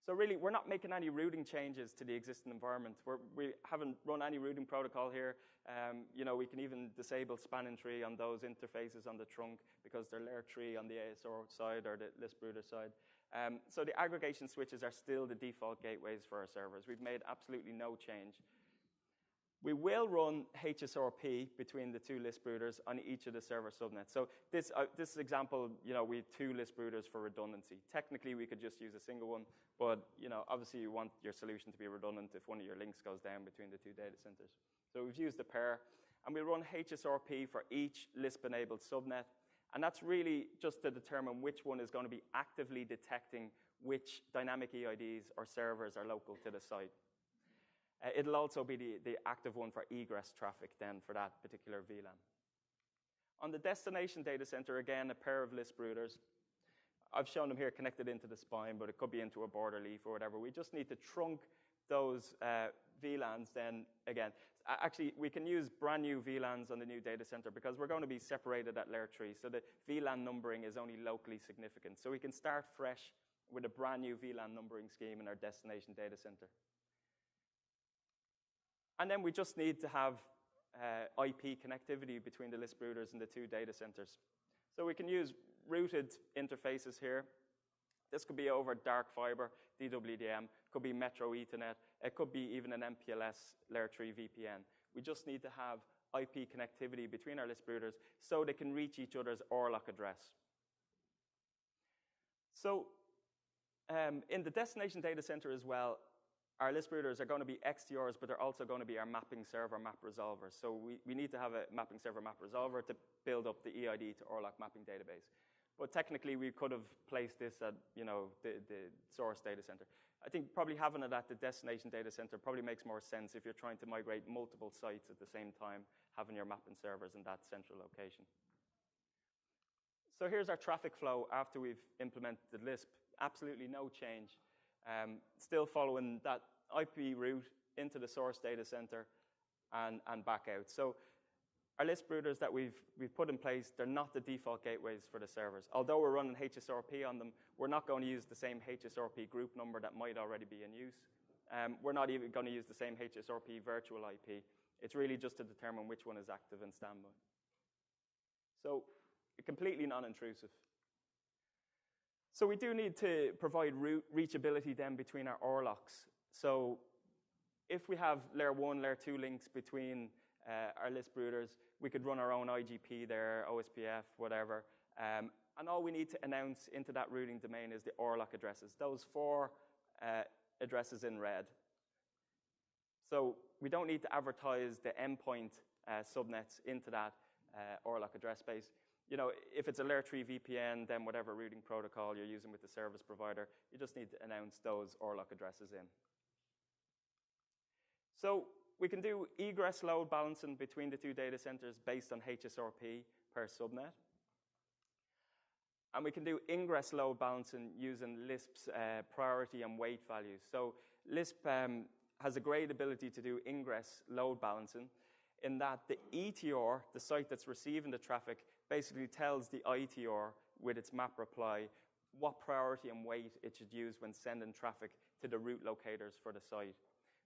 So really, we're not making any routing changes to the existing environment. We haven't run any routing protocol here. We can even disable spanning tree on those interfaces on the trunk because they're layer 3 on the ASR side or the Lisp router side. So the aggregation switches are still the default gateways for our servers. We've made absolutely no change. We will run HSRP between the two Lisp routers on each of the server subnets. So this example, we have two Lisp routers for redundancy. Technically, we could just use a single one, but obviously you want your solution to be redundant if one of your links goes down between the two data centers. So we've used a pair, and we run HSRP for each Lisp-enabled subnet, and that's really just to determine which one is going to be actively detecting which dynamic EIDs or servers are local to the site. It'll also be the active one for egress traffic then for that particular VLAN. On the destination data center, again, a pair of Lisp routers. I've shown them here connected into the spine, but it could be into a border leaf or whatever. We just need to trunk those VLANs then again. Actually, we can use brand new VLANs on the new data center because we're going to be separated at layer 3. So the VLAN numbering is only locally significant. So we can start fresh with a brand new VLAN numbering scheme in our destination data center. And then we just need to have IP connectivity between the Lisp routers and the two data centers. So we can use routed interfaces here. This could be over dark fiber, DWDM, could be Metro Ethernet, it could be even an MPLS layer 3 VPN. We just need to have IP connectivity between our Lisp routers so they can reach each other's ORLOC address. So in the destination data center as well, our Lisp routers are going to be XDRs, but they're also going to be our mapping server map resolvers. So we need to have a mapping server map resolver to build up the EID to ORLOC mapping database. But technically, we could have placed this at the source data center. I think probably having it at the destination data center probably makes more sense if you're trying to migrate multiple sites at the same time, having your mapping servers in that central location. So here's our traffic flow after we've implemented the Lisp. Absolutely no change. Still following that IP route into the source data center and back out. So our Lisp routers that we've put in place, they're not the default gateways for the servers. Although we're running HSRP on them, we're not going to use the same HSRP group number that might already be in use. We're not even going to use the same HSRP virtual IP. It's really just to determine which one is active and standby. So completely non-intrusive. So we do need to provide reachability then between our ORLOCs. So if we have layer 1, layer 2 links between our list routers. We could run our own IGP there, OSPF, whatever. And all we need to announce into that routing domain is the ORLOC addresses, those 4 addresses in red. So we don't need to advertise the endpoint subnets into that ORLOC address space. You know, if it's a layer 3 VPN, then whatever routing protocol you're using with the service provider, you just need to announce those ORLOC addresses in. So we can do egress load balancing between the 2 data centers based on HSRP per subnet. And we can do ingress load balancing using Lisp's priority and weight values. So Lisp has a great ability to do ingress load balancing in that the ETR, the site that's receiving the traffic, basically tells the ITR with its map reply what priority and weight it should use when sending traffic to the route locators for the site.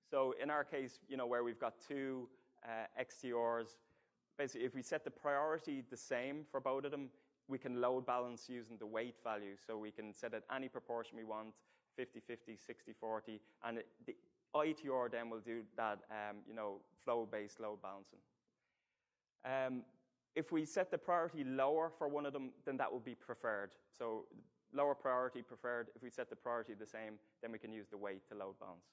So in our case, you know, where we've got 2 XTRs, basically if we set the priority the same for both of them, we can load balance using the weight value. So we can set it any proportion we want, 50-50, 60-40, and the ITR then will do that, you know, flow-based load balancing. If we set the priority lower for one of them, then that would be preferred. So lower priority preferred. If we set the priority the same, then we can use the weight to load balance.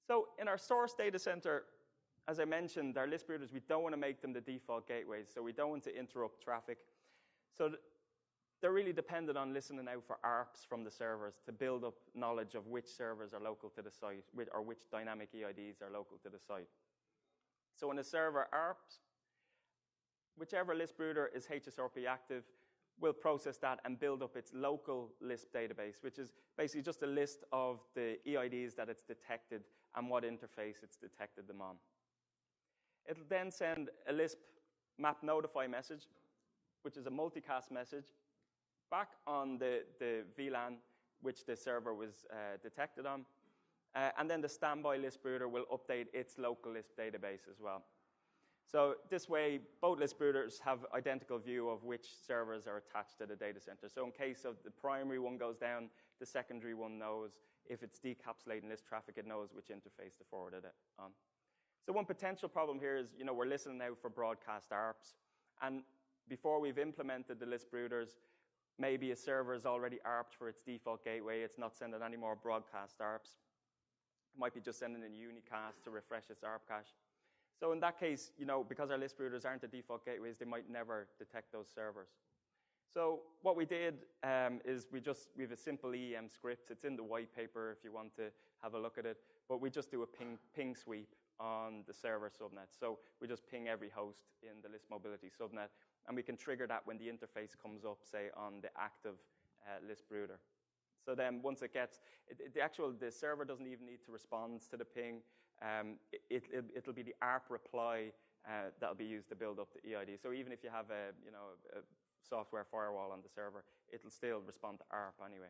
So in our source data center, as I mentioned, our Lisp routers, we don't want to make them the default gateways, so we don't want to interrupt traffic. So they're really dependent on listening out for ARPs from the servers to build up knowledge of which servers are local to the site, or which dynamic EIDs are local to the site. So when a server ARPs, whichever Lisp router is HSRP active will process that and build up its local Lisp database, which is basically just a list of the EIDs that it's detected and what interface it's detected them on. It'll then send a Lisp map notify message, which is a multicast message, back on the VLAN which the server was detected on. And then the standby Lisp router will update its local Lisp database as well. So this way, both Lisp routers have identical view of which servers are attached to the data center. So in case of the primary one goes down, the secondary one knows. If it's decapsulating Lisp traffic, it knows which interface to forward it on. So one potential problem here is, you know, we're listening now for broadcast ARPs. And before we've implemented the Lisp routers, maybe a server is already ARPed for its default gateway. It's not sending any more broadcast ARPs. It might be just sending in unicast to refresh its ARP cache. So in that case, you know, because our Lisp routers aren't the default gateways, they might never detect those servers. So what we did is we have a simple EEM script. It's in the white paper if you want to have a look at it. But we just do a ping sweep on the server subnet. So we just ping every host in the Lisp mobility subnet. And we can trigger that when the interface comes up, say, on the active Lisp router. So then once it gets, the server doesn't even need to respond to the ping. It'll be the ARP reply that'll be used to build up the EID. So even if you have a software firewall on the server, it'll still respond to ARP anyway.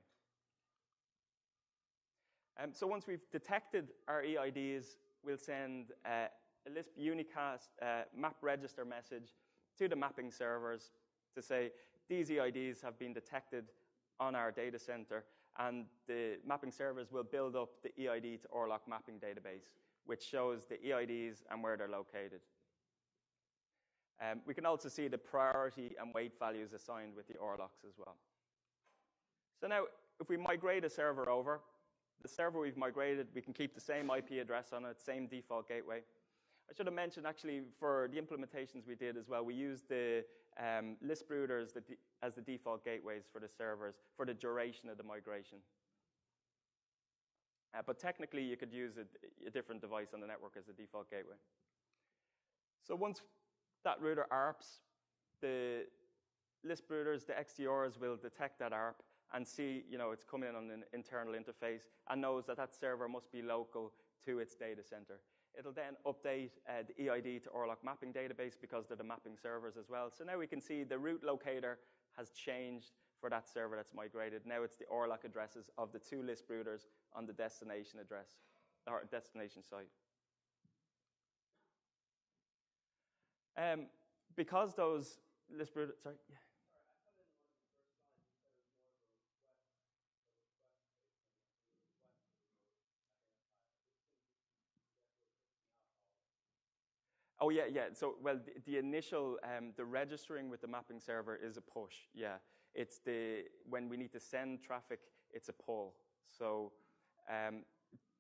So once we've detected our EIDs, we'll send a Lisp unicast map register message to the mapping servers to say, these EIDs have been detected on our data center, and the mapping servers will build up the EID to ORLOC mapping database, which shows the EIDs and where they're located. We can also see the priority and weight values assigned with the ORLOCs as well. So now, if we migrate a server over, the server we've migrated, we can keep the same IP address on it, same default gateway. I should have mentioned, actually, for the implementations we did as well, we used the Lisp routers as the default gateways for the servers for the duration of the migration. But technically, you could use a different device on the network as a default gateway. So once that router ARPs, the Lisp routers, the XDRs, will detect that ARP and see, it's coming in on an internal interface and knows that that server must be local to its data center. It'll then update the EID to ORLOC mapping database because they're the mapping servers as well. So now we can see the route locator has changed for that server that's migrated. Now it's the ORLOC addresses of the two Lisp routers on the destination address, or destination site. Because those Lisp routers, sorry, yeah. Oh, yeah, yeah. So, well, the initial, the registering with the mapping server is a push, yeah. It's when we need to send traffic, it's a pull. So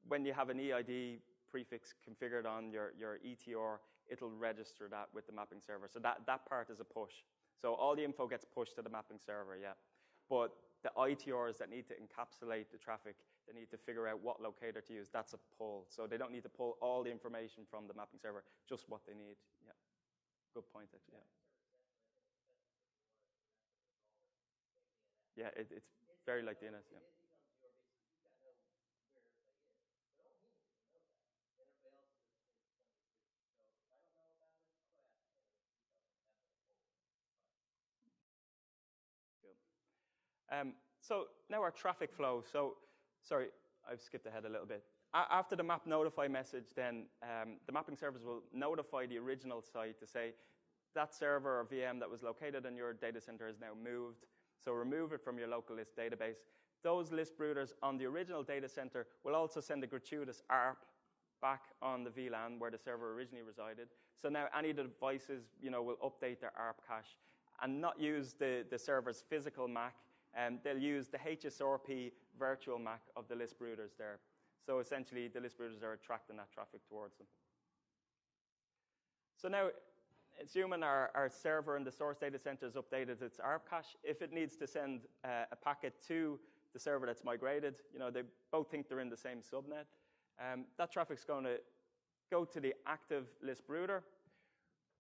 when you have an EID prefix configured on your ETR, it'll register that with the mapping server. So that part is a push. So all the info gets pushed to the mapping server, yeah. But the ITRs that need to encapsulate the traffic, they need to figure out what locator to use, that's a pull. So they don't need to pull all the information from the mapping server, just what they need, yeah. Good point, actually, yeah. Yeah, it's very like DNS, yeah. So now our traffic flow. So, sorry, I've skipped ahead a little bit. After the map notify message, then the mapping servers will notify the original site to say that server or VM that was located in your data center is now moved. So remove it from your local list database. Those list routers on the original data center will also send a gratuitous ARP back on the VLAN where the server originally resided. So now any of the devices, will update their ARP cache and not use the server's physical MAC. They'll use the HSRP virtual MAC of the list routers there. So essentially, the list routers are attracting that traffic towards them. So now, assuming our server in the source data center has updated its ARP cache, if it needs to send a packet to the server that's migrated, they both think they're in the same subnet. That traffic's going to go to the active Lisp router,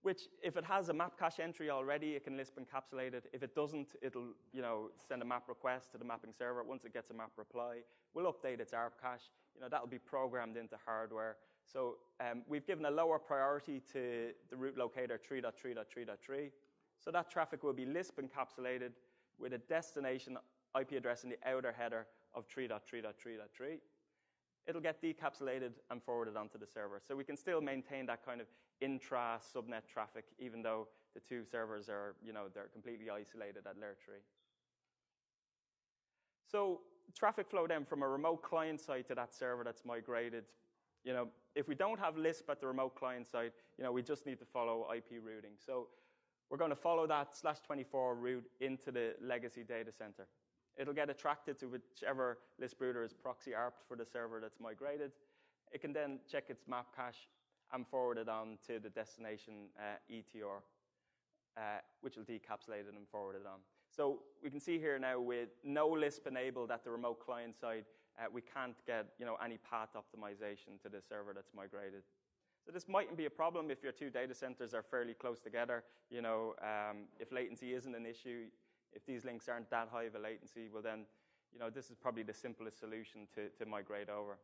which, if it has a map cache entry already, it can Lisp encapsulate it. If it doesn't, it'll send a map request to the mapping server. Once it gets a map reply, we'll update its ARP cache. That'll be programmed into hardware. So we've given a lower priority to the root locator 3.3.3.3. So that traffic will be Lisp encapsulated with a destination IP address in the outer header of 3.3.3.3. It'll get decapsulated and forwarded onto the server. So we can still maintain that kind of intra-subnet traffic, even though the two servers are, they're completely isolated at layer 3. So traffic flow then from a remote client side to that server that's migrated. If we don't have Lisp at the remote client side, we just need to follow IP routing. So we're going to follow that /24 route into the legacy data center. It'll get attracted to whichever Lisp router is proxy ARPed for the server that's migrated. It can then check its map cache and forward it on to the destination ETR, which will decapsulate it and forward it on. So we can see here now with no Lisp enabled at the remote client side, we can't get any path optimization to the server that's migrated. So this mightn't be a problem if your two data centers are fairly close together. If latency isn't an issue, if these links aren't that high of a latency, well then, this is probably the simplest solution to migrate over.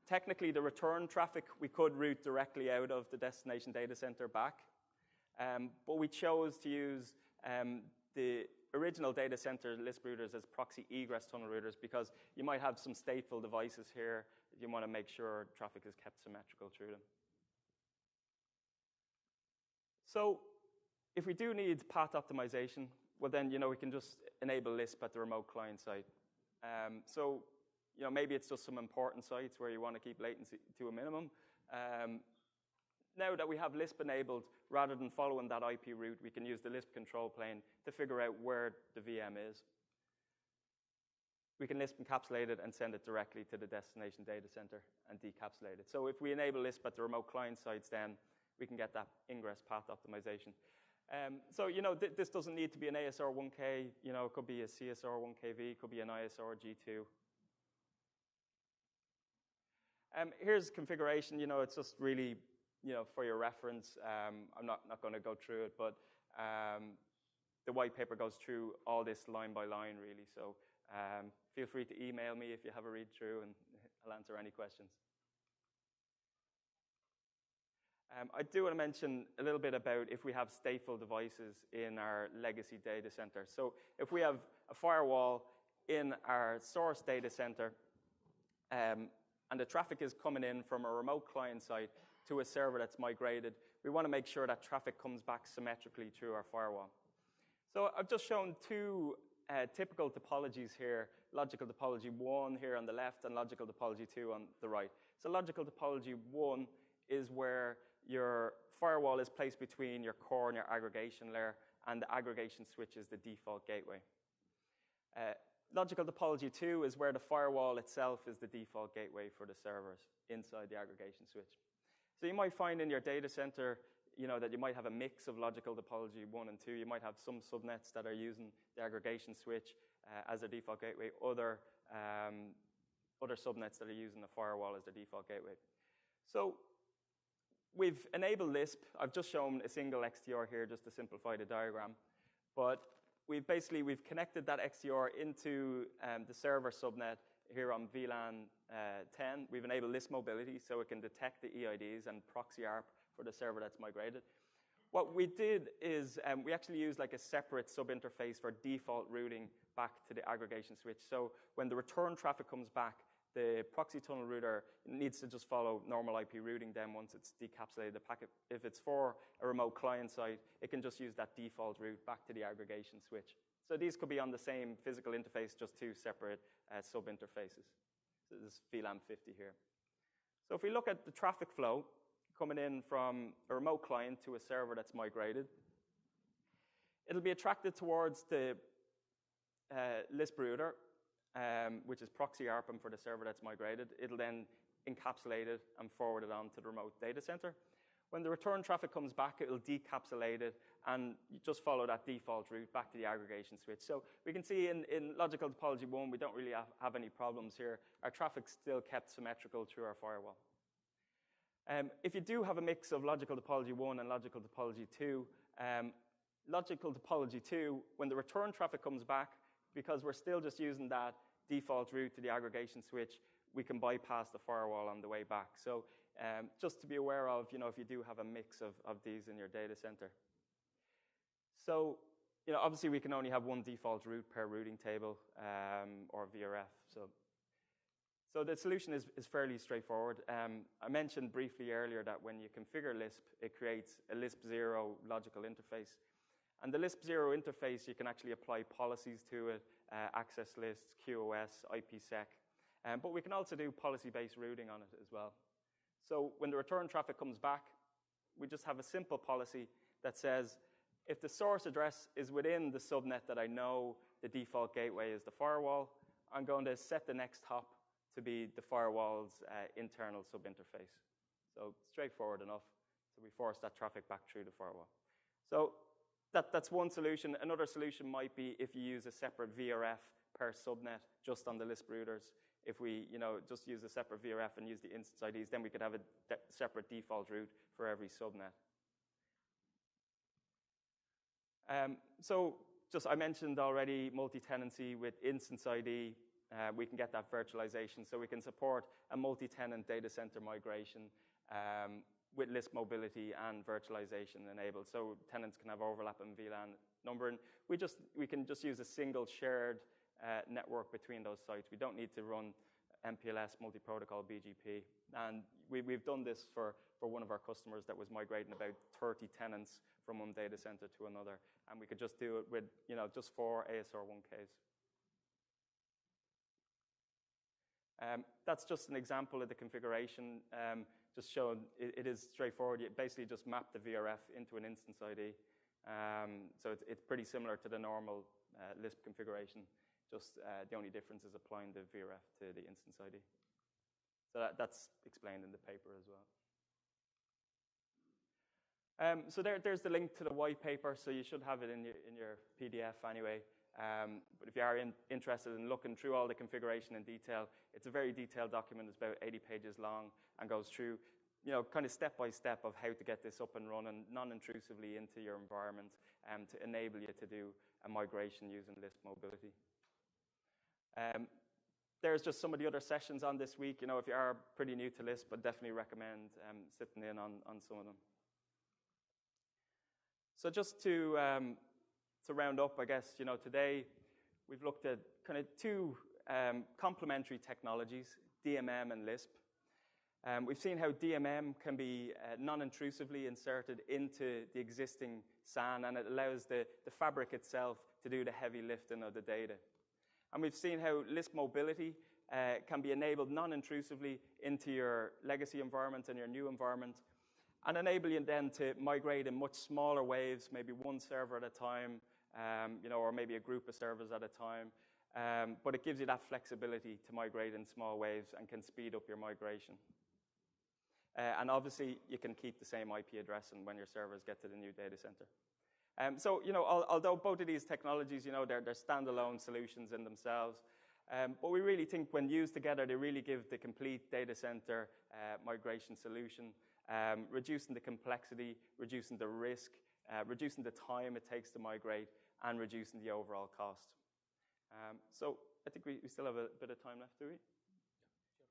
Technically, the return traffic we could route directly out of the destination data center back, but we chose to use the original data center Lisp routers as proxy egress tunnel routers because you might have some stateful devices here. You want to make sure traffic is kept symmetrical through them. So if we do need path optimization, well then, we can just enable Lisp at the remote client side. So, maybe it's just some important sites where you want to keep latency to a minimum. Now that we have Lisp enabled, rather than following that IP route, we can use the Lisp control plane to figure out where the VM is. We can Lisp encapsulate it and send it directly to the destination data center and decapsulate it. So if we enable Lisp at the remote client sites, then we can get that ingress path optimization. So, this doesn't need to be an ASR 1K. It could be a CSR 1KV, it could be an ISR G2. Here's configuration. It's just really, for your reference. I'm not going to go through it, but the white paper goes through all this line by line, really. So feel free to email me if you have a read through, and I'll answer any questions. I do want to mention a little bit about if we have stateful devices in our legacy data center. So if we have a firewall in our source data center, and the traffic is coming in from a remote client side to a server that's migrated, we want to make sure that traffic comes back symmetrically through our firewall. So I've just shown two typical topologies here, logical topology 1 here on the left and logical topology 2 on the right. So logical topology 1 is where your firewall is placed between your core and your aggregation layer, and the aggregation switch is the default gateway. Logical topology 2 is where the firewall itself is the default gateway for the servers inside the aggregation switch. So you might find in your data center, that you might have a mix of logical topology 1 and 2. You might have some subnets that are using the aggregation switch as their default gateway, other subnets that are using the firewall as their default gateway. So we've enabled Lisp. I've just shown a single XDR here just to simplify the diagram. But we've connected that XDR into the server subnet here on VLAN 10. We've enabled Lisp mobility so it can detect the EIDs and proxy ARP for the server that's migrated. What we did is we actually used like a separate sub-interface for default routing back to the aggregation switch. So when the return traffic comes back, the proxy tunnel router needs to just follow normal IP routing then once it's decapsulated the packet. If it's for a remote client site, it can just use that default route back to the aggregation switch. So these could be on the same physical interface, just two separate sub-interfaces. So this is VLAN 50 here. So if we look at the traffic flow coming in from a remote client to a server that's migrated, it'll be attracted towards the Lisp router, which is proxy ARPM for the server that's migrated. It'll then encapsulate it and forward it on to the remote data center. When the return traffic comes back, it'll decapsulate it and just follow that default route back to the aggregation switch. So we can see in logical topology 1, we don't really have any problems here. Our traffic's still kept symmetrical through our firewall. If you do have a mix of logical topology 1 and logical topology 2, logical topology 2, when the return traffic comes back, because we're still just using that default route to the aggregation switch, we can bypass the firewall on the way back. So just to be aware of, if you do have a mix of these in your data center. So, obviously we can only have one default route per routing table or VRF. So the solution is fairly straightforward. I mentioned briefly earlier that when you configure Lisp, it creates a Lisp0 logical interface. And the Lisp0 interface, you can actually apply policies to it, access lists, QoS, IPsec. But we can also do policy-based routing on it as well. So when the return traffic comes back, we just have a simple policy that says, if the source address is within the subnet that I know the default gateway is the firewall, I'm going to set the next hop to be the firewall's internal subinterface. So straightforward enough. So we force that traffic back through the firewall. So that's one solution. Another solution might be if you use a separate VRF per subnet just on the Lisp routers. If we just use a separate VRF and use the instance IDs, then we could have a separate default route for every subnet. So I mentioned already multi-tenancy with instance ID. We can get that virtualization. So we can support a multi-tenant data center migration with Lisp mobility and virtualization enabled. So tenants can have overlap in VLAN numbering. We can just use a single shared network between those sites. We don't need to run MPLS, multi-protocol, BGP. And we've done this for one of our customers that was migrating about 30 tenants from one data center to another. And we could just do it with, just 4 ASR1Ks. That's just an example of the configuration. Just showing it is straightforward. You basically just map the VRF into an instance ID. So it's pretty similar to the normal Lisp configuration. Just the only difference is applying the VRF to the instance ID. So that's explained in the paper as well. So there's the link to the white paper. So you should have it in your PDF anyway. But if you are interested in looking through all the configuration in detail, it's a very detailed document. It's about 80 pages long and goes through, kind of step by step of how to get this up and running non-intrusively into your environment to enable you to do a migration using Lisp mobility. There's just some of the other sessions on this week. If you are pretty new to Lisp, I'd definitely recommend sitting in on some of them. So just to round up, I guess, today we've looked at kind of two complementary technologies, DMM and Lisp. We've seen how DMM can be non-intrusively inserted into the existing SAN, and it allows the fabric itself to do the heavy lifting of the data. And we've seen how Lisp mobility can be enabled non-intrusively into your legacy environment and your new environment, and enable you then to migrate in much smaller waves, maybe one server at a time, or maybe a group of servers at a time. But it gives you that flexibility to migrate in small waves and can speed up your migration. And obviously, you can keep the same IP address and when your servers get to the new data center. So, although both of these technologies, they're standalone solutions in themselves, but we really think when used together, they really give the complete data center migration solution, reducing the complexity, reducing the risk, reducing the time it takes to migrate, and reducing the overall cost. So I think we still have a bit of time left, do we?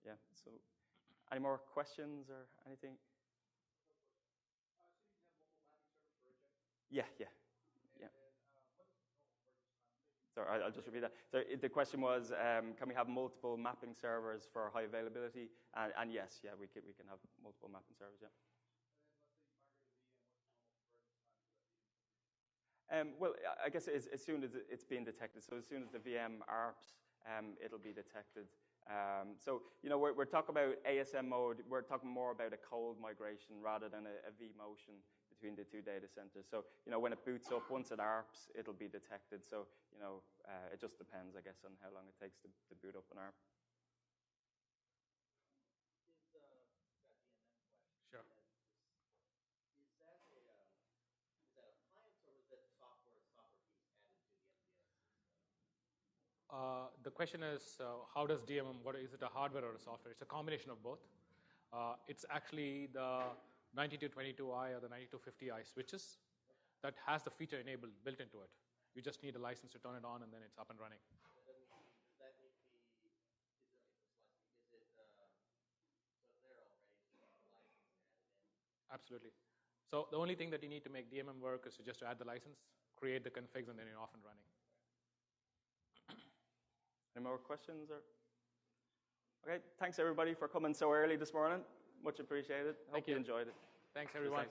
Yeah, so any more questions or anything? Yeah. Sorry, I'll just repeat that. So the question was, can we have multiple mapping servers for high availability? And yes, yeah, we can have multiple mapping servers, yeah. Well, I guess as soon as it's being detected, so as soon as the VM ARPs, it'll be detected. So, we're talking about ASM mode. We're talking more about a cold migration rather than a vMotion between the two data centers. So, when it boots up, once it ARPs, it'll be detected. So, it just depends, I guess, on how long it takes to boot up an ARP. Sure. The question is, how does DMM, is it a hardware or a software? It's a combination of both. It's actually the 9222i or the 9250i switches that has the feature enabled built into it. You just need a license to turn it on, and then it's up and running. Absolutely. So the only thing that you need to make DMM work is to just add the license, create the configs, and then you're off and running. Any more questions? Okay, thanks everybody for coming so early this morning. Much appreciated. Hope you enjoyed it. Thanks everyone.